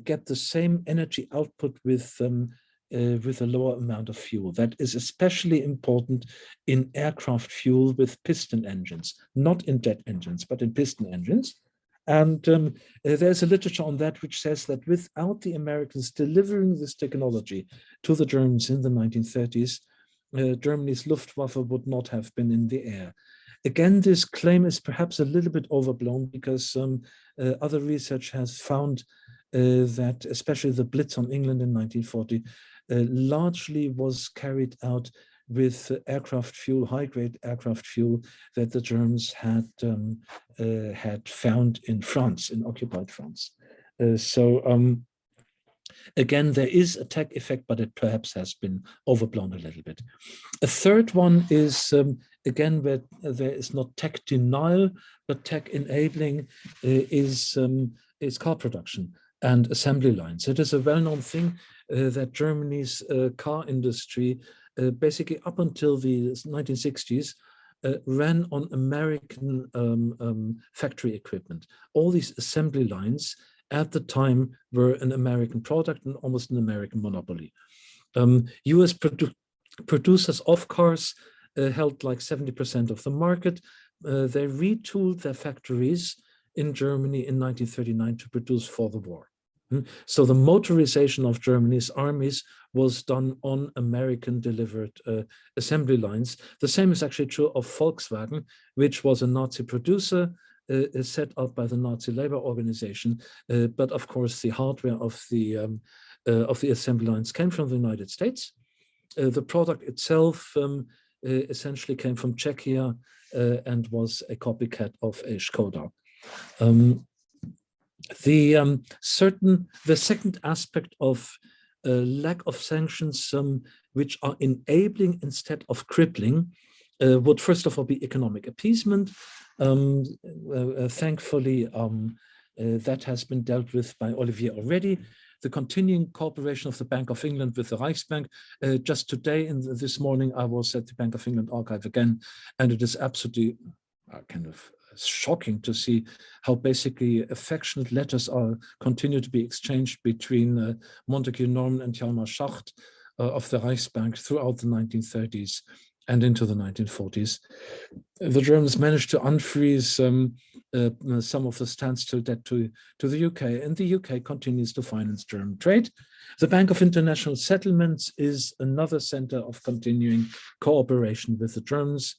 get the same energy output with a lower amount of fuel. That is especially important in aircraft fuel with piston engines, not in jet engines, but in piston engines. And there's a literature on that which says that without the Americans delivering this technology to the Germans in the 1930s, Germany's Luftwaffe would not have been in the air. Again, this claim is perhaps a little bit overblown because other research has found that especially the Blitz on England in 1940 largely was carried out with aircraft fuel, high-grade aircraft fuel that the Germans had found in France, in occupied France. Again, there is a tech effect, but it perhaps has been overblown a little bit. A third one is, again, where there is not tech denial, but tech enabling is car production and assembly lines. It is a well-known thing that Germany's car industry, basically up until the 1960s, ran on American factory equipment. All these assembly lines at the time were an American product and almost an American monopoly. US producers of cars held like 70% of the market. They retooled their factories in Germany in 1939 to produce for the war. So the motorization of Germany's armies was done on American delivered assembly lines. The same is actually true of Volkswagen, which was a Nazi producer set up by the Nazi labor organization. But of course, the hardware of the assembly lines came from the United States. The product itself essentially came from Czechia and was a copycat of a Skoda. The second aspect of lack of sanctions, which are enabling instead of crippling, would first of all be economic appeasement. Thankfully, that has been dealt with by Olivier already. The continuing cooperation of the Bank of England with the Reichsbank. Just today, this morning, I was at the Bank of England archive again, and it is absolutely kind of shocking to see how basically affectionate letters continue to be exchanged between Montague Norman and Hjalmar Schacht of the Reichsbank throughout the 1930s and into the 1940s. The Germans managed to unfreeze some of the standstill debt to the UK, and the UK continues to finance German trade. The Bank of International Settlements is another center of continuing cooperation with the Germans.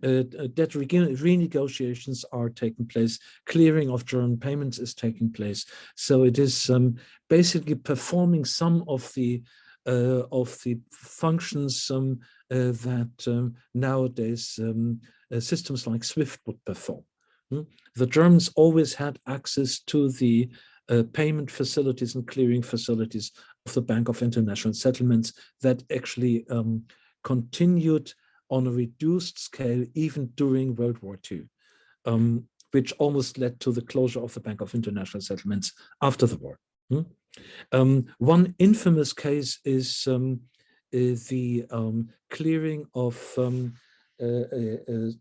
Debt renegotiations are taking place, clearing of German payments is taking place. So it is basically performing some of the functions that nowadays systems like SWIFT would perform. The Germans always had access to the payment facilities and clearing facilities of the Bank of International Settlements that actually continued on a reduced scale even during World War II, which almost led to the closure of the Bank of International Settlements after the war. One infamous case is the clearing of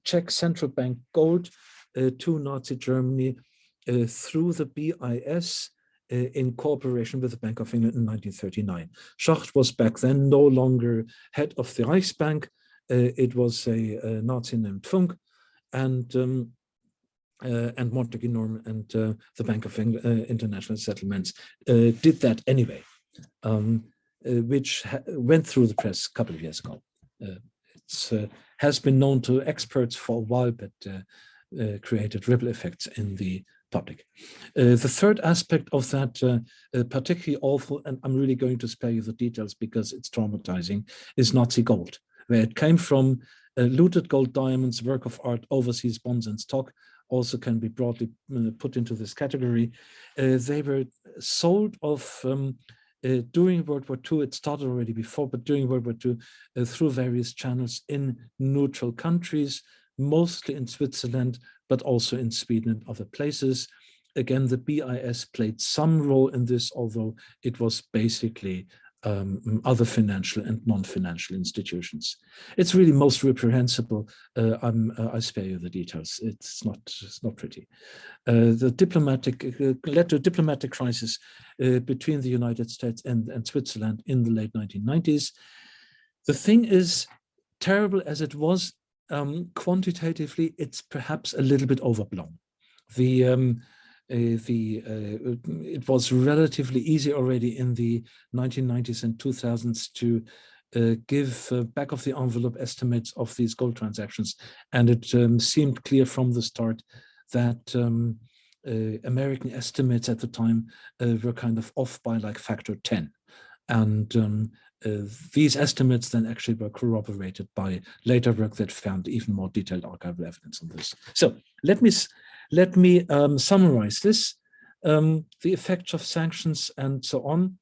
Czech central bank gold to Nazi Germany through the BIS in cooperation with the Bank of England in 1939. Schacht was back then no longer head of the Reichsbank. It was a Nazi named Funk, and Montague Norman and the Bank of England, International Settlements did that anyway, which went through the press a couple of years ago. It has been known to experts for a while, but created ripple effects in the public. The third aspect of that, particularly awful, and I'm really going to spare you the details because it's traumatizing, is Nazi gold. Where it came from, looted gold, diamonds, work of art, overseas bonds and stock also can be broadly put into this category. They were sold off during World War II. It started already before, but during World War II through various channels in neutral countries, mostly in Switzerland, but also in Sweden and other places. Again, the BIS played some role in this, although it was basically other financial and non-financial institutions. It's really most reprehensible. I spare you the details. It's not pretty. The diplomatic led to a diplomatic crisis between the United States and Switzerland in the late 1990s. The thing is, terrible as it was, quantitatively, it's perhaps a little bit overblown. It was relatively easy already in the 1990s and 2000s to give back of the envelope estimates of these gold transactions. And it seemed clear from the start that American estimates at the time were kind of off by like factor 10. And these estimates then actually were corroborated by later work that found even more detailed archival evidence on this. So let me summarize this, the effects of sanctions and so on.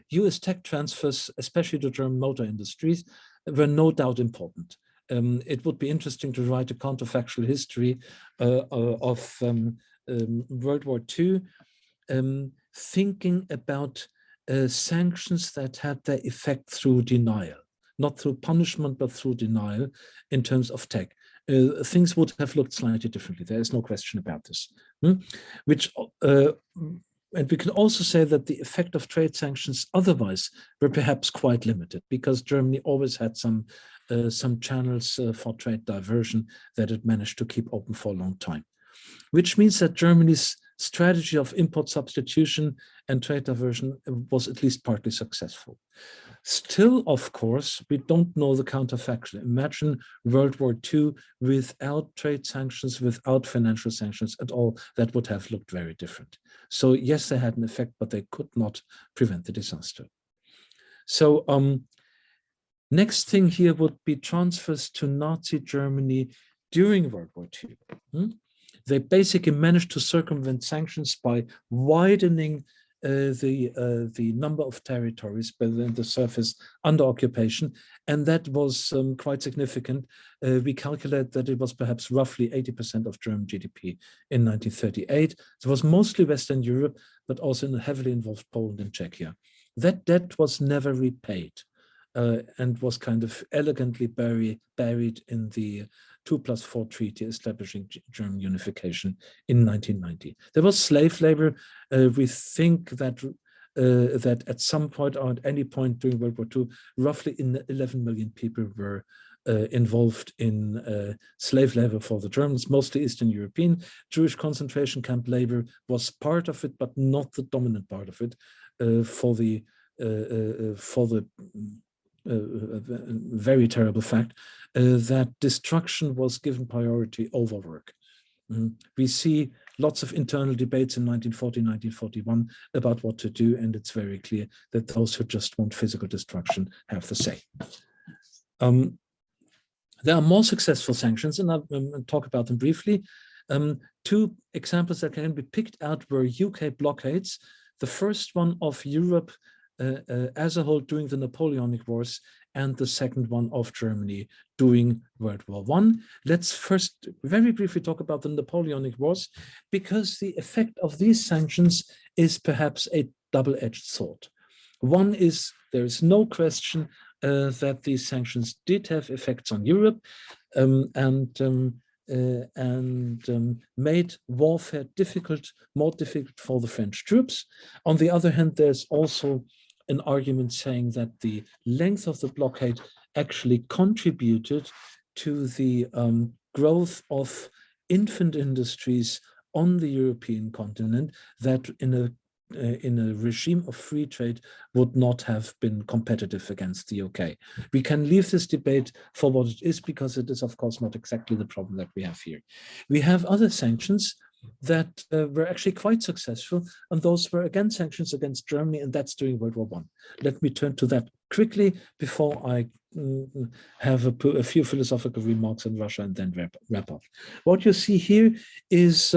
US tech transfers, especially to German motor industries, were no doubt important. It would be interesting to write a counterfactual history of World War II, thinking about sanctions that had their effect through denial, not through punishment, but through denial in terms of tech. Things would have looked slightly differently. There is no question about this. And we can also say that the effect of trade sanctions otherwise were perhaps quite limited, because Germany always had some channels for trade diversion that it managed to keep open for a long time, which means that Germany's strategy of import substitution and trade diversion was at least partly successful. Still, of course, we don't know the counterfactual. Imagine World War II without trade sanctions, without financial sanctions at all. That would have looked very different. So yes, they had an effect, but they could not prevent the disaster. So next thing here would be transfers to Nazi Germany during World War II. They basically managed to circumvent sanctions by widening the number of territories within the surface under occupation, and that was quite significant. We calculate that it was perhaps roughly 80% of German GDP in 1938. It was mostly Western Europe, but also in heavily involved Poland and Czechia. That debt was never repaid and was kind of elegantly buried in the 2+4 treaty establishing German unification in 1990. There was slave labor. We think that that at some point or at any point during World War II, roughly 11 million people were involved in slave labor for the Germans, mostly Eastern European. Jewish concentration camp labor was part of it, but not the dominant part of it. For the very terrible fact that destruction was given priority over work. We see lots of internal debates in 1940, 1941 about what to do, and it's very clear that those who just want physical destruction have the say. There are more successful sanctions, and I'll talk about them briefly. Two examples that can be picked out were UK blockades. The first one of Europe as a whole during the Napoleonic Wars, and the second one of Germany during World War I. Let's first very briefly talk about the Napoleonic Wars, because the effect of these sanctions is perhaps a double-edged sword. One is, there is no question that these sanctions did have effects on Europe and made warfare more difficult for the French troops. On the other hand, there's also an argument saying that the length of the blockade actually contributed to the growth of infant industries on the European continent that in a regime of free trade would not have been competitive against the UK. We can leave this debate for what it is, because it is, of course, not exactly the problem that we have here. We have other sanctions that were actually quite successful, and those were again sanctions against Germany, and that's during World War I. Let me turn to that quickly before I have a few philosophical remarks on Russia and then wrap up. What you see here is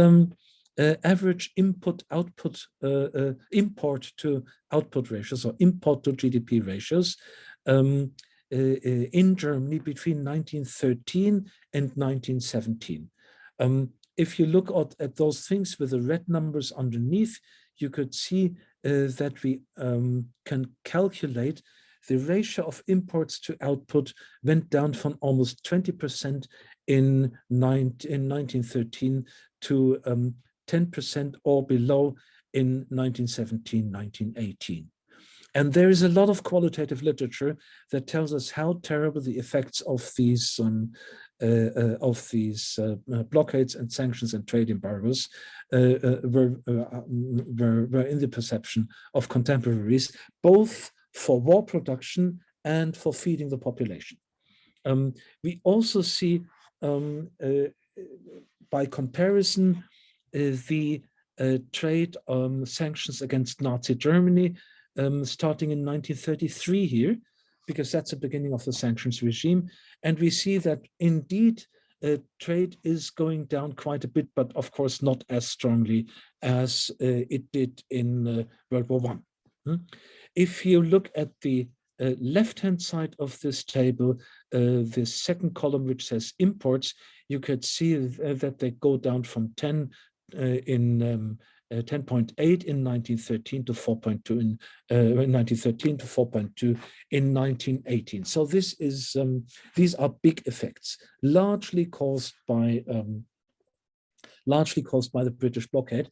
average import to output ratios, or import to GDP ratios in Germany between 1913 and 1917. If you look at those things with the red numbers underneath, you could see that we can calculate the ratio of imports to output went down from almost 20% in 1913 to 10% or below in 1917, 1918. And there is a lot of qualitative literature that tells us how terrible the effects of these blockades and sanctions and trade embargoes were in the perception of contemporaries, both for war production and for feeding the population. We also see, by comparison, the trade sanctions against Nazi Germany starting in 1933 here, because that's the beginning of the sanctions regime. And we see that indeed trade is going down quite a bit, but of course not as strongly as it did in World War I. If you look at the left-hand side of this table, the second column, which says imports, you could see that they go down from 10.8 in 1913 to 4.2 in 1913 to 4.2 in 1918. So this is these are big effects, largely caused by the British blockade.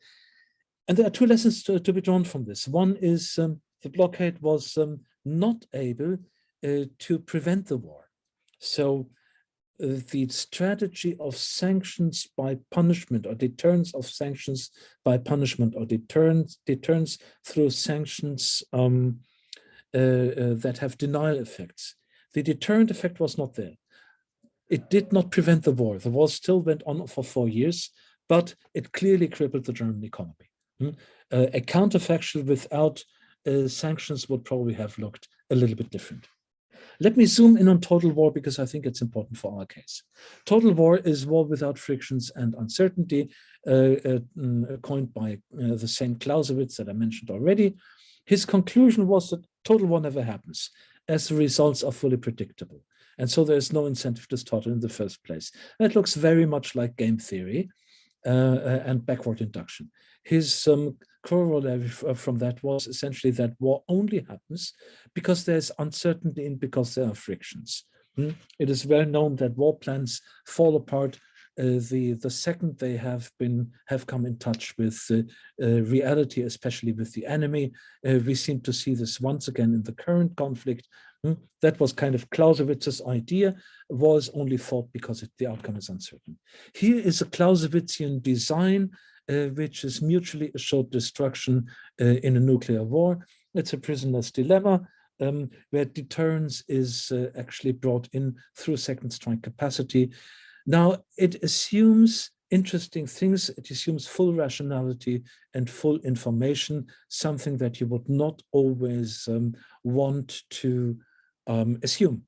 And there are two lessons to be drawn from this. One is the blockade was not able to prevent the war. So the strategy of sanctions by punishment, or deterrence of sanctions by punishment, or deterrence through sanctions that have denial effects, the deterrent effect was not there. It did not prevent the war. The war still went on for 4 years, but it clearly crippled the German economy. A counterfactual without sanctions would probably have looked a little bit different. Let me zoom in on total war, because I think it's important for our case. Total war is war without frictions and uncertainty, coined by the same Clausewitz that I mentioned already. His conclusion was that total war never happens, as the results are fully predictable. And so there's no incentive to start it in the first place. That looks very much like game theory and backward induction. His corollary from that was essentially that war only happens because there's uncertainty and because there are frictions. It is well known that war plans fall apart the second they have come in touch with reality, especially with the enemy. We seem to see this once again in the current conflict. That was kind of Clausewitz's idea, was only fought because the outcome is uncertain. Here is a Clausewitzian design, which is mutually assured destruction in a nuclear war. It's a prisoner's dilemma, where deterrence is actually brought in through second strike capacity. Now, it assumes interesting things. It assumes full rationality and full information, something that you would not always want to assume.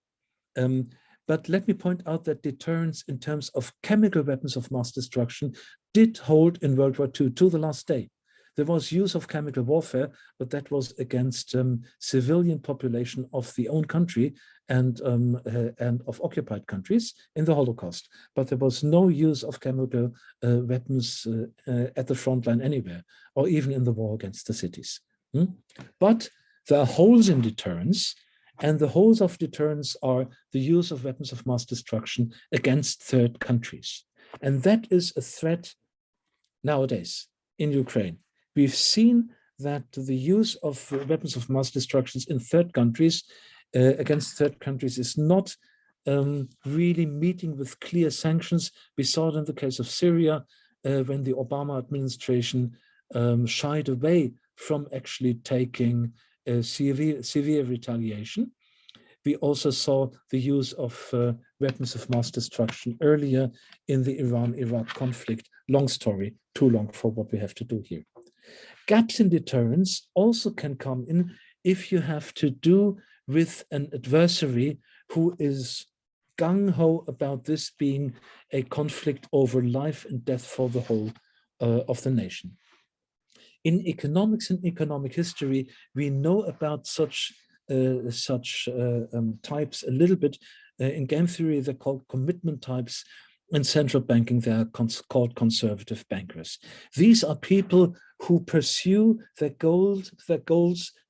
But let me point out that deterrence in terms of chemical weapons of mass destruction did hold in World War II to the last day. there was use of chemical warfare, but that was against civilian population of the own country and of occupied countries in the Holocaust. But there was no use of chemical weapons at the front line anywhere, or even in the war against the cities. But there are holes in deterrence, and the holes of deterrence are the use of weapons of mass destruction against third countries. And that is a threat nowadays in Ukraine. We've seen that the use of weapons of mass destruction in third countries against third countries is not really meeting with clear sanctions. We saw it in the case of Syria when the Obama administration shied away from actually taking severe retaliation. We also saw the use of weapons of mass destruction earlier in the Iran-Iraq conflict. Long story, too long for what we have to do here. Gaps in deterrence also can come in if you have to do with an adversary who is gung-ho about this being a conflict over life and death for the whole of the nation. In economics and economic history, we know about such types a little bit. In game theory, they're called commitment types. In central banking, they are called conservative bankers. These are people who pursue their goals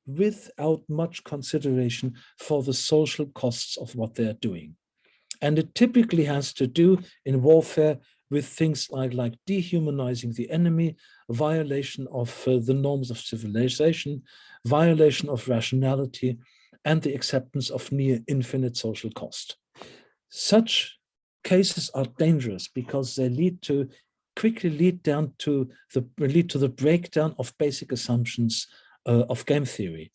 without much consideration for the social costs of what they're doing. And it typically has to do in warfare with things like dehumanizing the enemy, violation of the norms of civilization, violation of rationality, and the acceptance of near infinite social cost. Such cases are dangerous because they quickly lead to the breakdown of basic assumptions of game theory.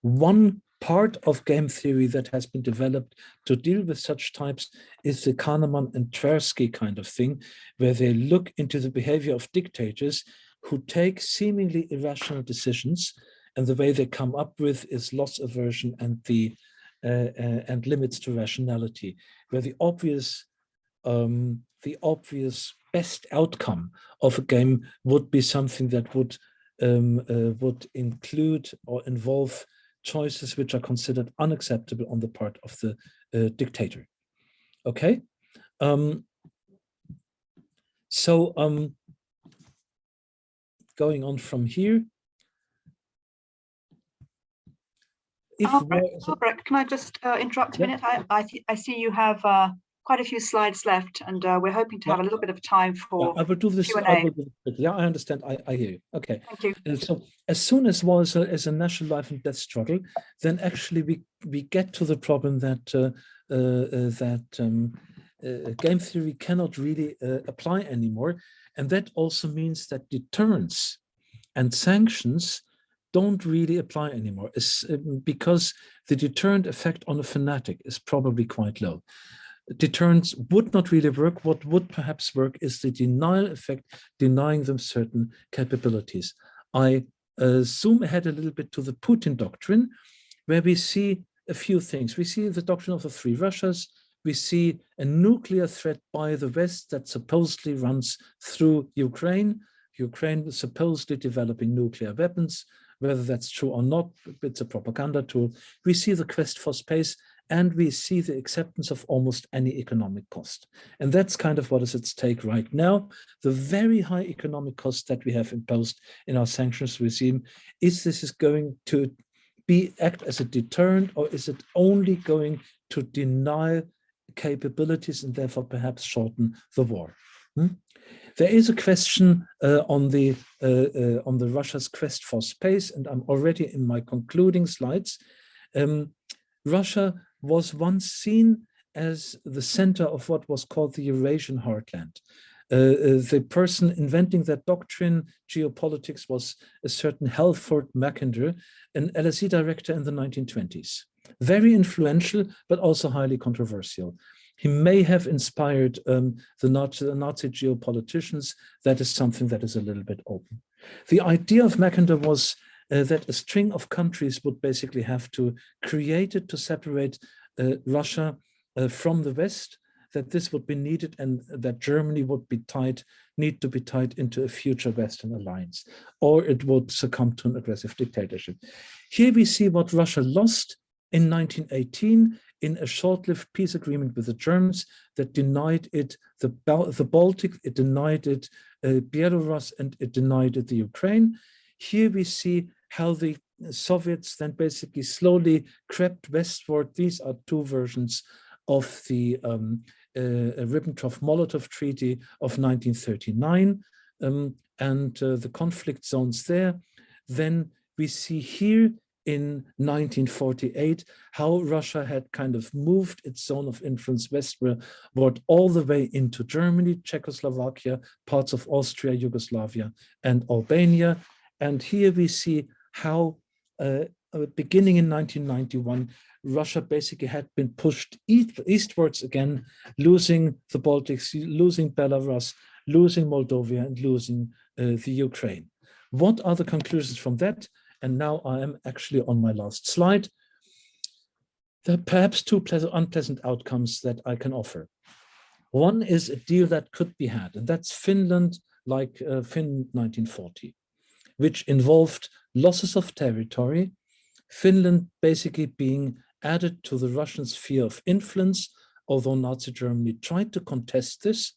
One part of game theory that has been developed to deal with such types is the Kahneman and Tversky kind of thing, where they look into the behavior of dictators who take seemingly irrational decisions, and the way they come up with is loss aversion and limits to rationality, where the obvious best outcome of a game would be something that would include or involve choices which are considered unacceptable on the part of the dictator. Okay, going on from here. Albrecht, can I just interrupt a minute? I see you have quite a few slides left, and we're hoping to have a little bit of time for I will do this. Q&A. Yeah, I understand. I hear you. Okay. Thank you. So as soon as war is a national life and death struggle, then actually we get to the problem that game theory cannot really apply anymore, and that also means that deterrence and sanctions don't really apply anymore, because the deterrent effect on a fanatic is probably quite low. Deterrence would not really work. What would perhaps work is the denial effect, denying them certain capabilities. I zoom ahead a little bit to the Putin doctrine, where we see a few things. We see the doctrine of the three Russias. We see a nuclear threat by the West that supposedly runs through Ukraine. Ukraine is supposedly developing nuclear weapons. Whether that's true or not, it's a propaganda tool. We see the quest for space, and we see the acceptance of almost any economic cost. And that's kind of what is at stake right now. The very high economic cost that we have imposed in our sanctions regime, is going to act as a deterrent, or is it only going to deny capabilities and therefore perhaps shorten the war? There is a question on the Russia's quest for space, and I'm already in my concluding slides. Russia was once seen as the center of what was called the Eurasian heartland. The person inventing that doctrine, geopolitics, was a certain Halford Mackinder, an LSE director in the 1920s. Very influential, but also highly controversial. He may have inspired the Nazi geopoliticians. That is something that is a little bit open. The idea of Mackinder was that a string of countries would basically have to create it to separate Russia from the West, that this would be needed and that Germany would need to be tied into a future Western alliance, or it would succumb to an aggressive dictatorship. Here we see what Russia lost in 1918 in a short-lived peace agreement with the Germans that denied it the Baltic, it denied it Belarus, and it denied it the Ukraine. Here we see how the Soviets then basically slowly crept westward. These are two versions of the Ribbentrop-Molotov Treaty of 1939 and the conflict zones there. Then we see here in 1948 how Russia had kind of moved its zone of influence westward all the way into Germany, Czechoslovakia, parts of Austria, Yugoslavia, and Albania. And here we see how beginning in 1991, Russia basically had been pushed eastwards again, losing the Baltics, losing Belarus, losing Moldova, and losing the Ukraine. What are the conclusions from that? And now I am actually on my last slide. There are perhaps two unpleasant outcomes that I can offer. One is a deal that could be had, and that's Finland, like Finland 1940, which involved losses of territory, Finland basically being added to the Russian sphere of influence, although Nazi Germany tried to contest this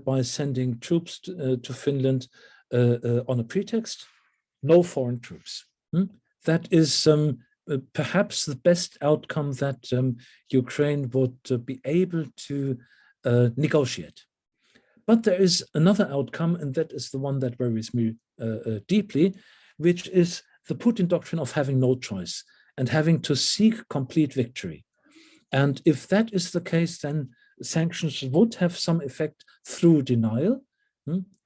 by sending troops to Finland on a pretext. No foreign troops. That is perhaps the best outcome that Ukraine would be able to negotiate. But there is another outcome, and that is the one that worries me deeply, which is the Putin doctrine of having no choice and having to seek complete victory. And if that is the case, then sanctions would have some effect through denial.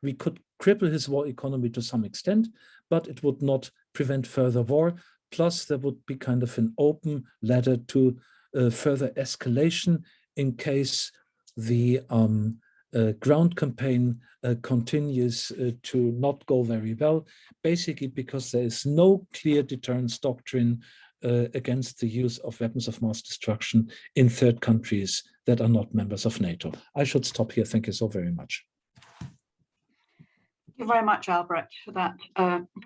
We could cripple his war economy to some extent, but it would not prevent further war. Plus, there would be kind of an open ladder to further escalation in case the ground campaign continues to not go very well, basically because there is no clear deterrence doctrine against the use of weapons of mass destruction in third countries that are not members of NATO. I should stop here. Thank you so very much. Thank you very much, Albrecht, for that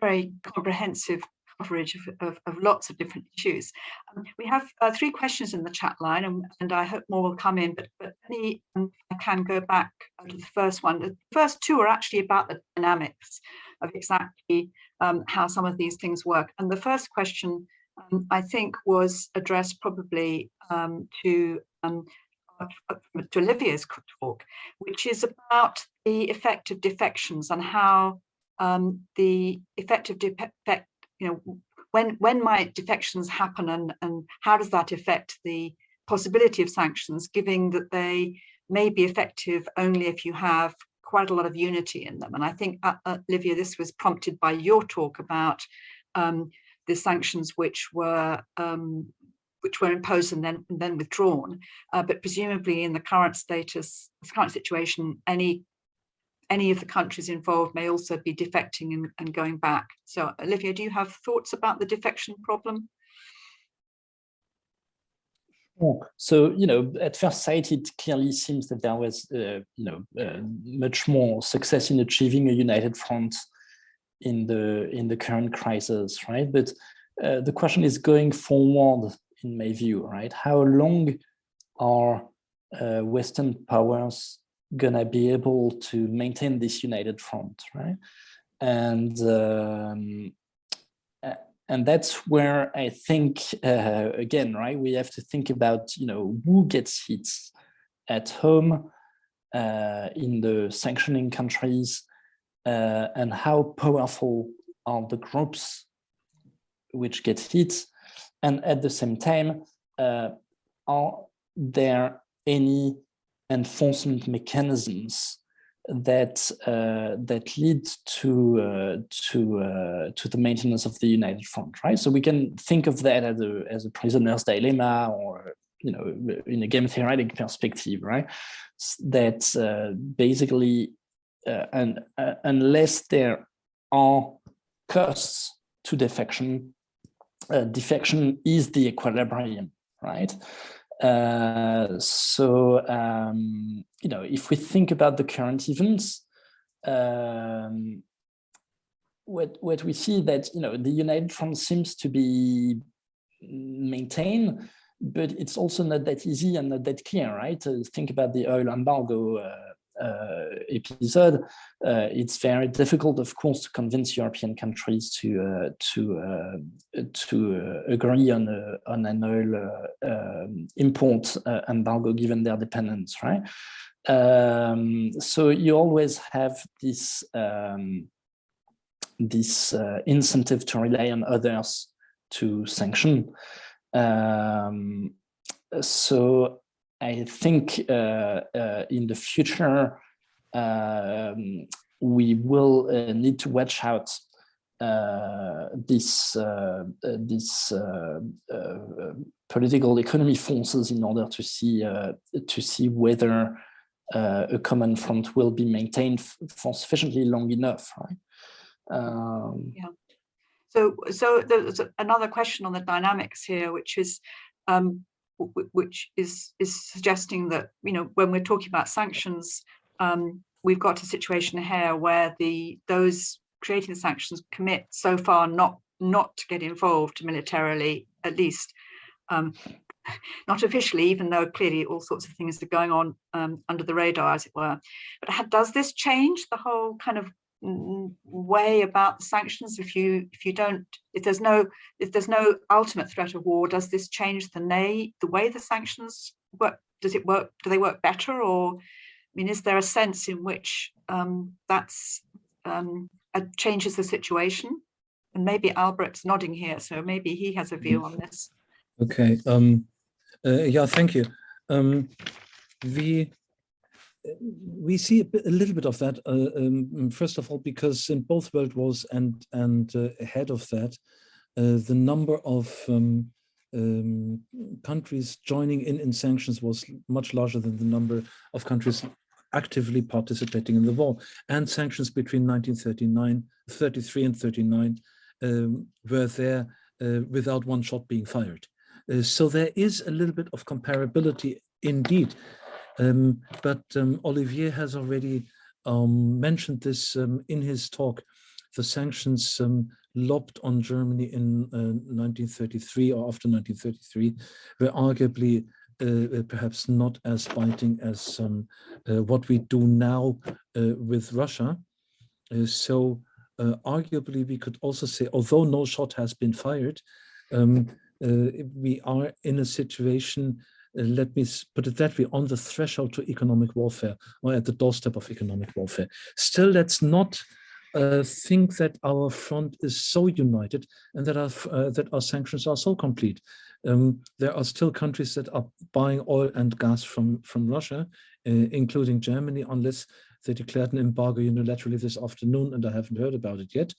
very comprehensive coverage of lots of different issues. We have 3 questions in the chat line, and I hope more will come in, but I can go back to the first one. The first 2 are actually about the dynamics of exactly how some of these things work. And the first question, I think, was addressed probably to Olivier's talk, which is about the effect of defections and how the effect of when might defections happen, and how does that affect the possibility of sanctions, given that they may be effective only if you have quite a lot of unity in them. And I think, Olivier, this was prompted by your talk about the sanctions which were imposed and then withdrawn, but presumably in the current situation, any of the countries involved may also be defecting and going back. So, Olivier, do you have thoughts about the defection problem? So, at first sight, it clearly seems that there was, much more success in achieving a united front in the current crisis, right? But the question is going forward, in my view, right? How long are Western powers gonna be able to maintain this united front, right? And that's where I think, again, right, we have to think about, who gets hit at home in the sanctioning countries, and how powerful are the groups which get hit, and at the same time, are there any enforcement mechanisms that lead to the maintenance of the united front, right? So we can think of that as a prisoner's dilemma, or in a game theoretic perspective, right? That basically, unless there are costs to defection, defection is the equilibrium, right? If we think about the current events, what we see that the United Front seems to be maintained, but it's also not that easy and not that clear, right? Think about the oil embargo episode. It's very difficult, of course, to convince European countries to agree on an oil import embargo, given their dependence, right? So you always have this incentive to rely on others to sanction. So I think in the future, we will need to watch out this political economy forces in order to see whether a common front will be maintained for sufficiently long enough, right? Yeah. So there's another question on the dynamics here, which is suggesting that when we're talking about sanctions, we've got a situation here where those creating the sanctions commit so far not to get involved militarily, at least not officially, even though clearly all sorts of things are going on under the radar, as it were. But does this change the whole kind of way about the sanctions? If there's no ultimate threat of war, does this change the way the sanctions work? Do they work better, or is there a sense in which that's changes the situation? And maybe Albrecht's nodding here, so maybe he has a view on this. Okay. Yeah, thank you. We see a little bit of that, first of all, because in both world wars and ahead of that, the number of countries joining in sanctions was much larger than the number of countries actively participating in the war. And sanctions between 1933 and 39 were there without one shot being fired. So there is a little bit of comparability indeed. But Olivier has already mentioned this in his talk. The sanctions lobbed on Germany in 1933 or after 1933 were arguably perhaps not as biting as what we do now with Russia. So arguably we could also say, although no shot has been fired, we are in a situation, let me put it that way, on the threshold to economic warfare, or at the doorstep of economic warfare. Still, let's not think that our front is so united and that our sanctions are so complete. There are still countries that are buying oil and gas from Russia, including Germany, unless they declared an embargo unilaterally this afternoon, and I haven't heard about it yet.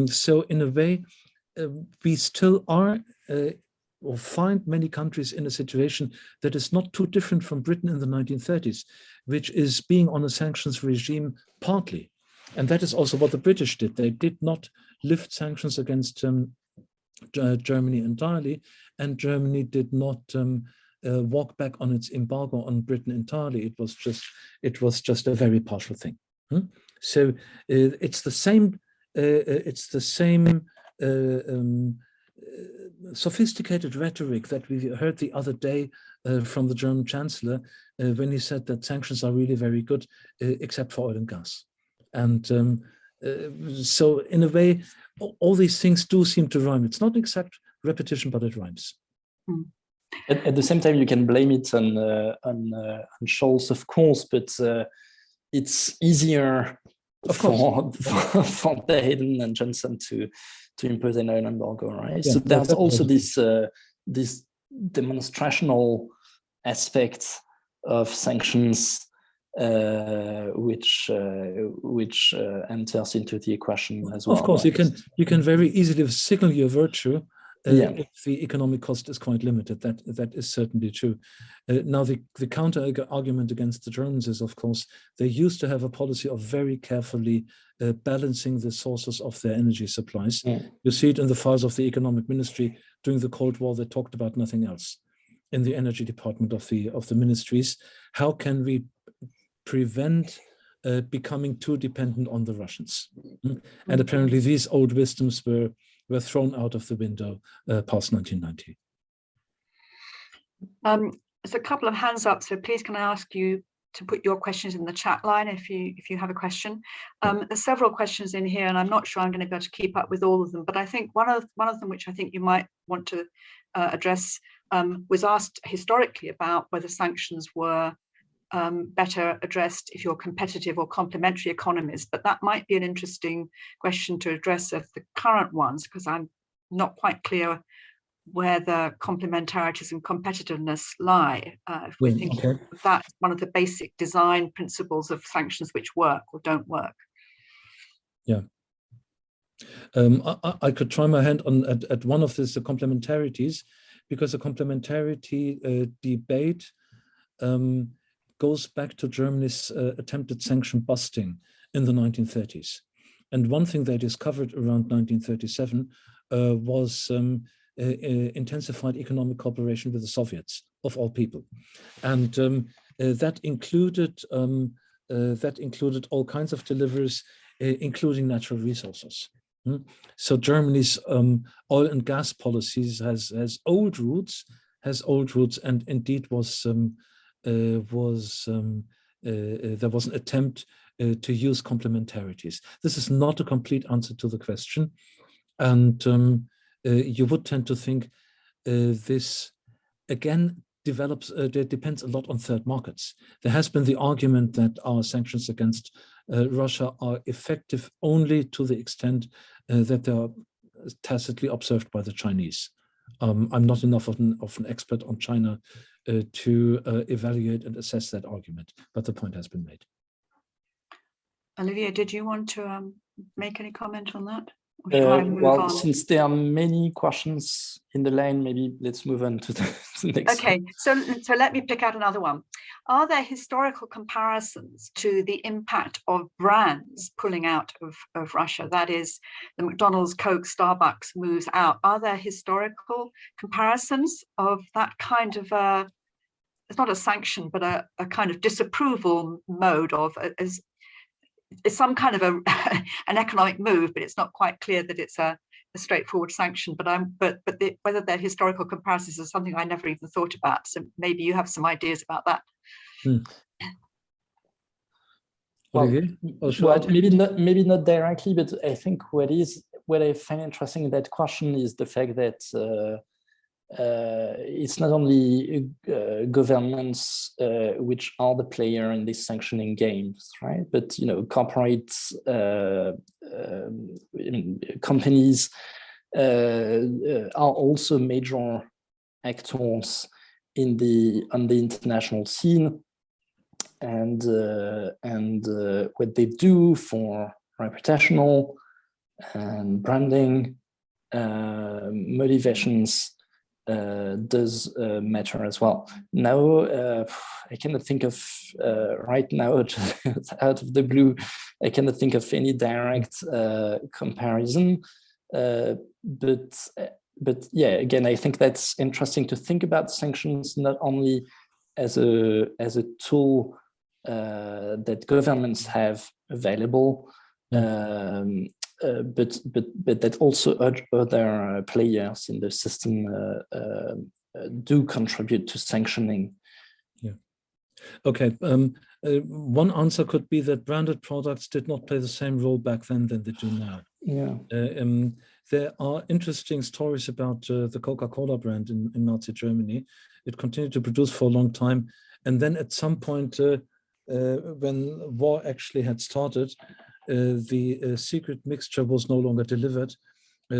So in a way, we still are or find many countries in a situation that is not too different from Britain in the 1930s, which is being on a sanctions regime partly. And that is also what the British did. They did not lift sanctions against Germany entirely, and Germany did not walk back on its embargo on Britain entirely. It was just a very partial thing. So it's the same. Sophisticated rhetoric that we heard the other day from the German Chancellor when he said that sanctions are really very good, except for oil and gas. And so in a way, all these things do seem to rhyme. It's not exact repetition, but it rhymes. At the same time, you can blame it on Scholz, of course, but it's easier for Biden and Johnson to impose an oil embargo, right? Yeah, so there's also this demonstrational aspect of sanctions which enters into the equation as well. Of course, right? you can very easily signal your virtue if the economic cost is quite limited. That is certainly true. Now, the counter argument against the Germans is, of course, they used to have a policy of very carefully balancing the sources of their energy supplies. You see it in the files of the economic ministry during the Cold War. They talked about nothing else. in the energy department of the ministries. How can we prevent becoming too dependent on the Russians? And apparently these old wisdoms were thrown out of the window past 1990. There's a couple of hands up, so please can I ask you to put your questions in the chat line if you have a question. There's several questions in here, and I'm not sure I'm going to be able to keep up with all of them, but I think one of them which I think you might want to address was asked historically about whether sanctions were better addressed if you're competitive or complementary economies, but that might be an interesting question to address of the current ones, because I'm not quite clear where the complementarities and competitiveness lie. If we think that's one of the basic design principles of sanctions which work or don't work. Yeah. I could try my hand on at one of these, the complementarities, because the complementarity debate goes back to Germany's attempted sanction busting in the 1930s. And one thing they discovered around 1937 was intensified economic cooperation with the Soviets, of all people, and that included all kinds of deliveries, including natural resources. So Germany's oil and gas policies has old roots, and indeed there was an attempt to use complementarities. This is not a complete answer to the question, and you would tend to think this again depends a lot on third markets. There has been the argument that our sanctions against Russia are effective only to the extent that they are tacitly observed by the Chinese. I'm not enough of an expert on China to evaluate and assess that argument, but the point has been made. Olivier, did you want to make any comment on that? Well, since there are many questions in the line, maybe let's move on to the next Okay, one. so let me pick out another one. Are there historical comparisons to the impact of brands pulling out of Russia? That is, the McDonald's, Coke, Starbucks moves out. Are there historical comparisons of that kind of it's not a sanction, but a kind of disapproval mode of it's some kind of an economic move, but it's not quite clear that it's a straightforward sanction. But whether they're historical comparisons is something I never even thought about. So maybe you have some ideas about that. Well, maybe not directly, but I think what I find interesting in that question is the fact that it's not only governments which are the player in these sanctioning games, right? But corporates, companies are also major actors on the international scene, and what they do for reputational and branding motivations does matter as well. Now, I cannot think of right now, out of the blue, I cannot think of any direct comparison. But yeah, again, I think that's interesting to think about sanctions not only as a tool that governments have available, but that also other players in the system do contribute to sanctioning. Yeah. Okay. One answer could be that branded products did not play the same role back then than they do now. Yeah. There are interesting stories about the Coca-Cola brand in Nazi Germany. It continued to produce for a long time, and then at some point, when war actually had started, the secret mixture was no longer delivered.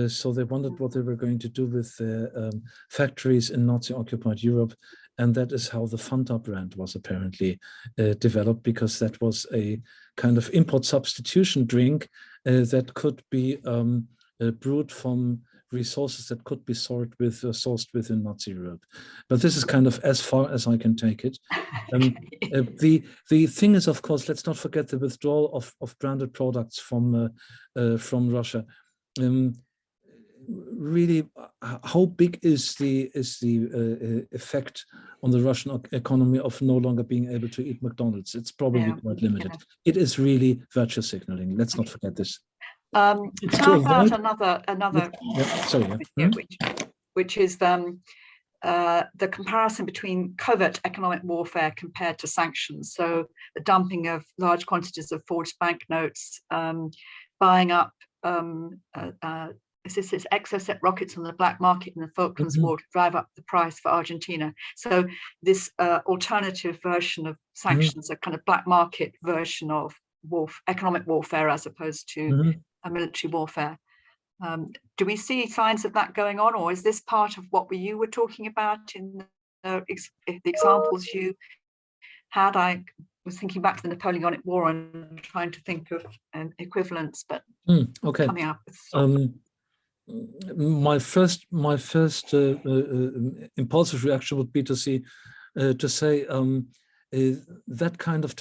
So they wondered what they were going to do with their factories in Nazi-occupied Europe. And that is how the Fanta brand was apparently developed, because that was a kind of import substitution drink that could be brewed from resources that could be sourced within Nazi Europe. But this is kind of as far as I can take it. The thing is, of course, let's not forget the withdrawal of branded products from Russia. Really, how big is the effect on the Russian economy of no longer being able to eat McDonald's? It's probably quite limited. It is really virtue signaling. Let's not forget this. How about another which is the comparison between covert economic warfare compared to sanctions. So the dumping of large quantities of forged banknotes, buying up Exocet rockets on the black market in the Falklands War to drive up the price for Argentina. So this alternative version of sanctions, a kind of black market version of economic warfare as opposed to a military warfare. Do we see signs of that going on, or is this part of what you were talking about in the examples you had? I was thinking back to the Napoleonic War and trying to think of equivalents, but coming up with my first impulsive reaction would be to say that kind of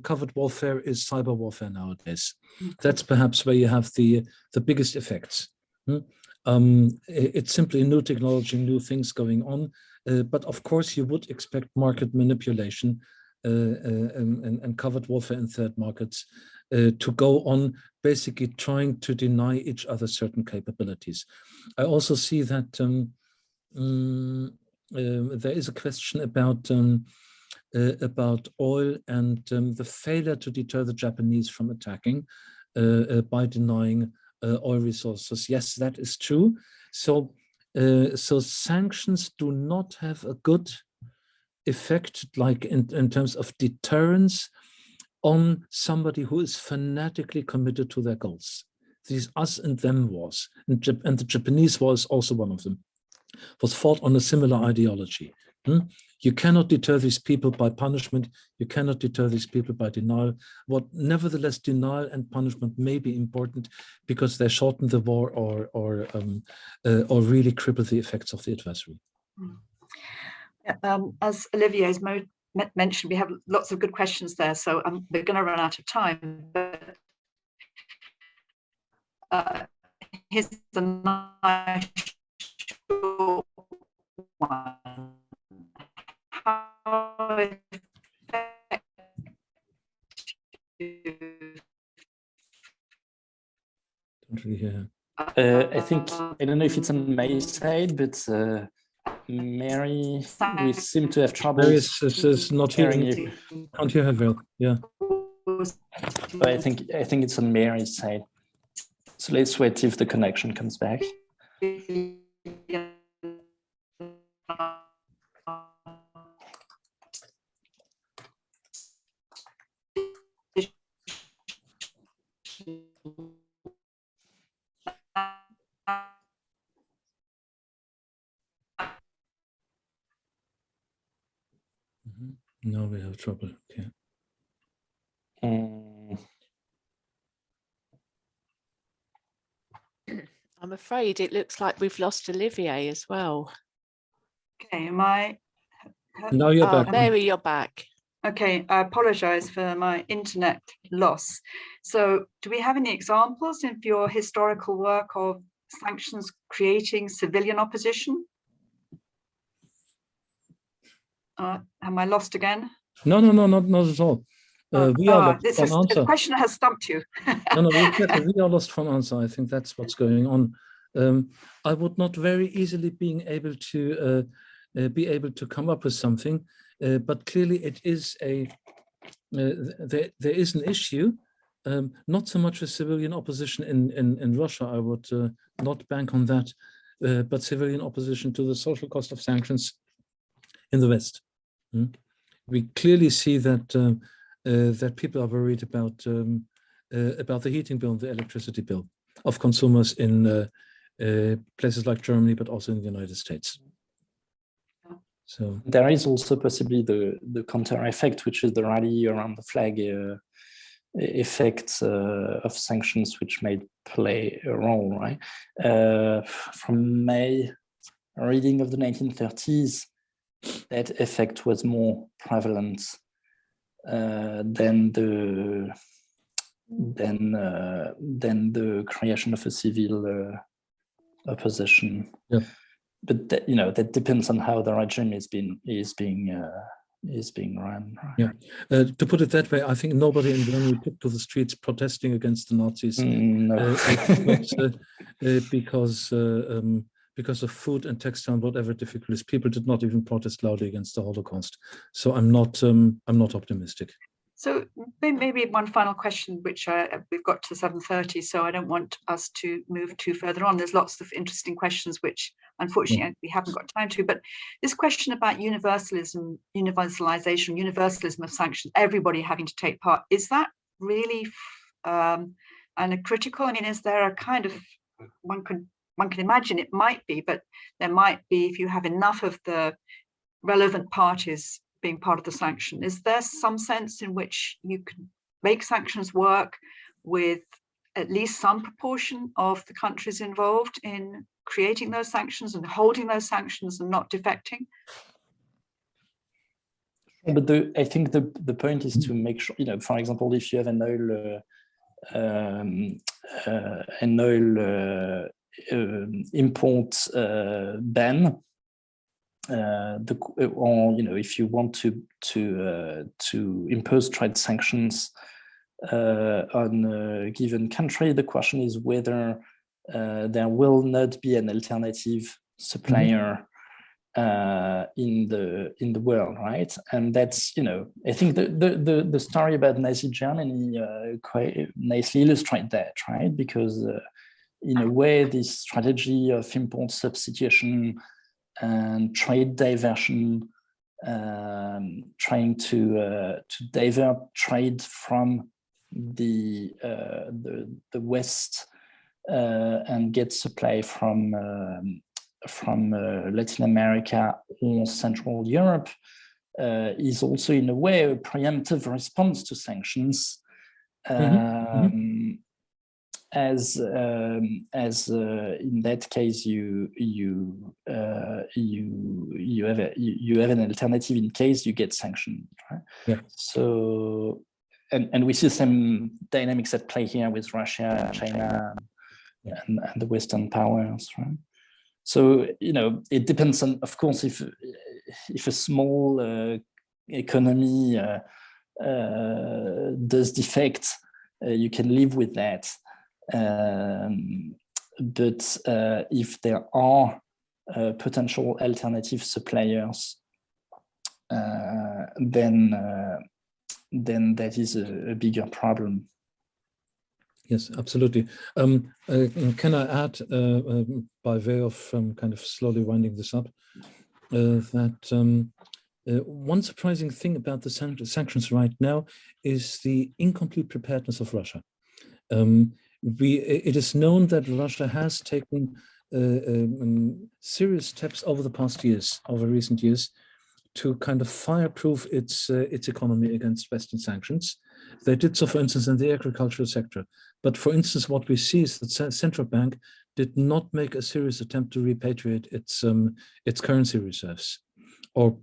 covert warfare is cyber warfare nowadays. That's perhaps where you have the biggest effects. It's simply new technology, new things going on, but of course you would expect market manipulation and covert warfare in third markets to go on, basically trying to deny each other certain capabilities. I also see that there is a question about oil and the failure to deter the Japanese from attacking by denying oil resources. Yes, that is true. So sanctions do not have a good effect, like in terms of deterrence, on somebody who is fanatically committed to their goals. These us and them wars, and the Japanese war is also one of them, was fought on a similar ideology. You cannot deter these people by punishment. You cannot deter these people by denial. Nevertheless, denial and punishment may be important because they shorten the war or really cripple the effects of the adversary. As Olivier has mentioned, we have lots of good questions there, so we're going to run out of time. But here's a nice short one. How effective? Don't really hear. I think, I don't know if it's on my side, but Mary, we seem to have trouble. Mary is not hearing you. Can't hear her well. Yeah. But I think it's on Mary's side. So let's wait if the connection comes back. Now we have trouble. Okay. I'm afraid it looks like we've lost Olivier as well. Okay, am I? Now you're back. Mary, you're back. Okay, I apologize for my internet loss. So do we have any examples of your historical work of sanctions creating civilian opposition? Am I lost again? No, not at all. We are lost from answer. The question has stumped you. No, we are lost from answer. I think that's what's going on. I would not very easily be able to come up with something, but clearly it is there is an issue. Not so much with civilian opposition in Russia. I would not bank on that, but civilian opposition to the social cost of sanctions in the West. We clearly see that that people are worried about the heating bill and the electricity bill of consumers in places like Germany, but also in the United States. So there is also possibly the counter effect, which is the rally around the flag effect of sanctions, which may play a role, right? From my reading of the 1930s, that effect was more prevalent than the creation of a civil opposition. Yeah. But that, that depends on how the regime is being run. Right? Yeah. To put it that way, I think nobody in Germany took to the streets protesting against the Nazis No. because of food and textile and whatever difficulties. People did not even protest loudly against the Holocaust. So I'm not optimistic. So maybe one final question, which we've got to 7:30, so I don't want us to move too further on. There's lots of interesting questions, which unfortunately we haven't got time to, but this question about universalism of sanctions, everybody having to take part, is that really critical? I mean, is there a kind of, one can imagine it might be, but there might be, if you have enough of the relevant parties being part of the sanction, is there some sense in which you can make sanctions work with at least some proportion of the countries involved in creating those sanctions and holding those sanctions and not defecting? But I think the point is to make sure, for example, if you have an oil import ban, if you want to impose trade sanctions on a given country, the question is whether there will not be an alternative supplier in the world, right? And that's, I think the story about Nazi Germany quite nicely illustrates that, right? Because in a way, this strategy of import substitution and trade diversion, trying to divert trade from the West and get supply from Latin America or Central Europe is also in a way a preemptive response to sanctions. As in that case, you have an alternative in case you get sanctioned, right? Yeah. So, and we see some dynamics at play here with Russia, China, and the Western powers, right? So it depends on, of course, if a small economy does defect, you can live with that. But if there are potential alternative suppliers, then that is a bigger problem. Yes, absolutely. Can I add, by way of kind of slowly winding this up, that one surprising thing about the sanctions right now is the incomplete preparedness of Russia. It is known that Russia has taken serious steps over recent years, to kind of fireproof its economy against Western sanctions. They did so, for instance, in the agricultural sector. But for instance, what we see is that the central bank did not make a serious attempt to repatriate its currency reserves, or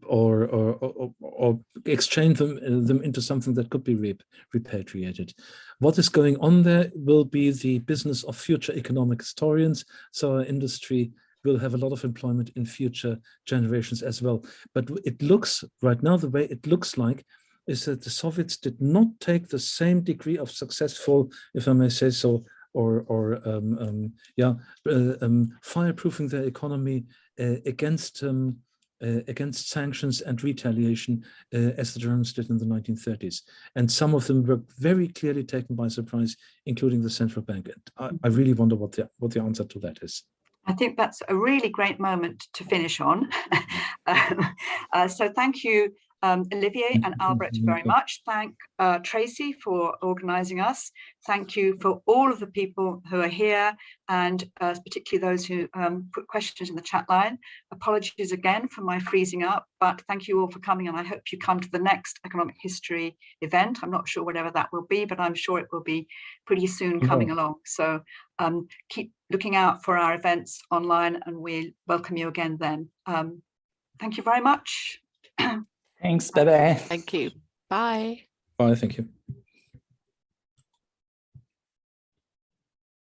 exchange them into something that could be repatriated. What is going on there will be the business of future economic historians. So our industry will have a lot of employment in future generations as well. But it looks right now, the way it looks like is that the Soviets did not take the same degree of successful, if I may say so, fireproofing their economy against sanctions and retaliation as the Germans did in the 1930s. And some of them were very clearly taken by surprise, including the central bank. I really wonder what the answer to that is. I think that's a really great moment to finish on. So thank you, Olivier and Albrecht, very much. Thank Tracy for organizing us. Thank you for all of the people who are here, and particularly those who put questions in the chat line. Apologies again for my freezing up, but thank you all for coming, and I hope you come to the next economic history event. I'm not sure whatever that will be, but I'm sure it will be pretty soon coming along. So keep looking out for our events online, and we'll welcome you again then. Thank you very much. Thanks. Bye-bye. Thank you. Bye. Bye. Thank you.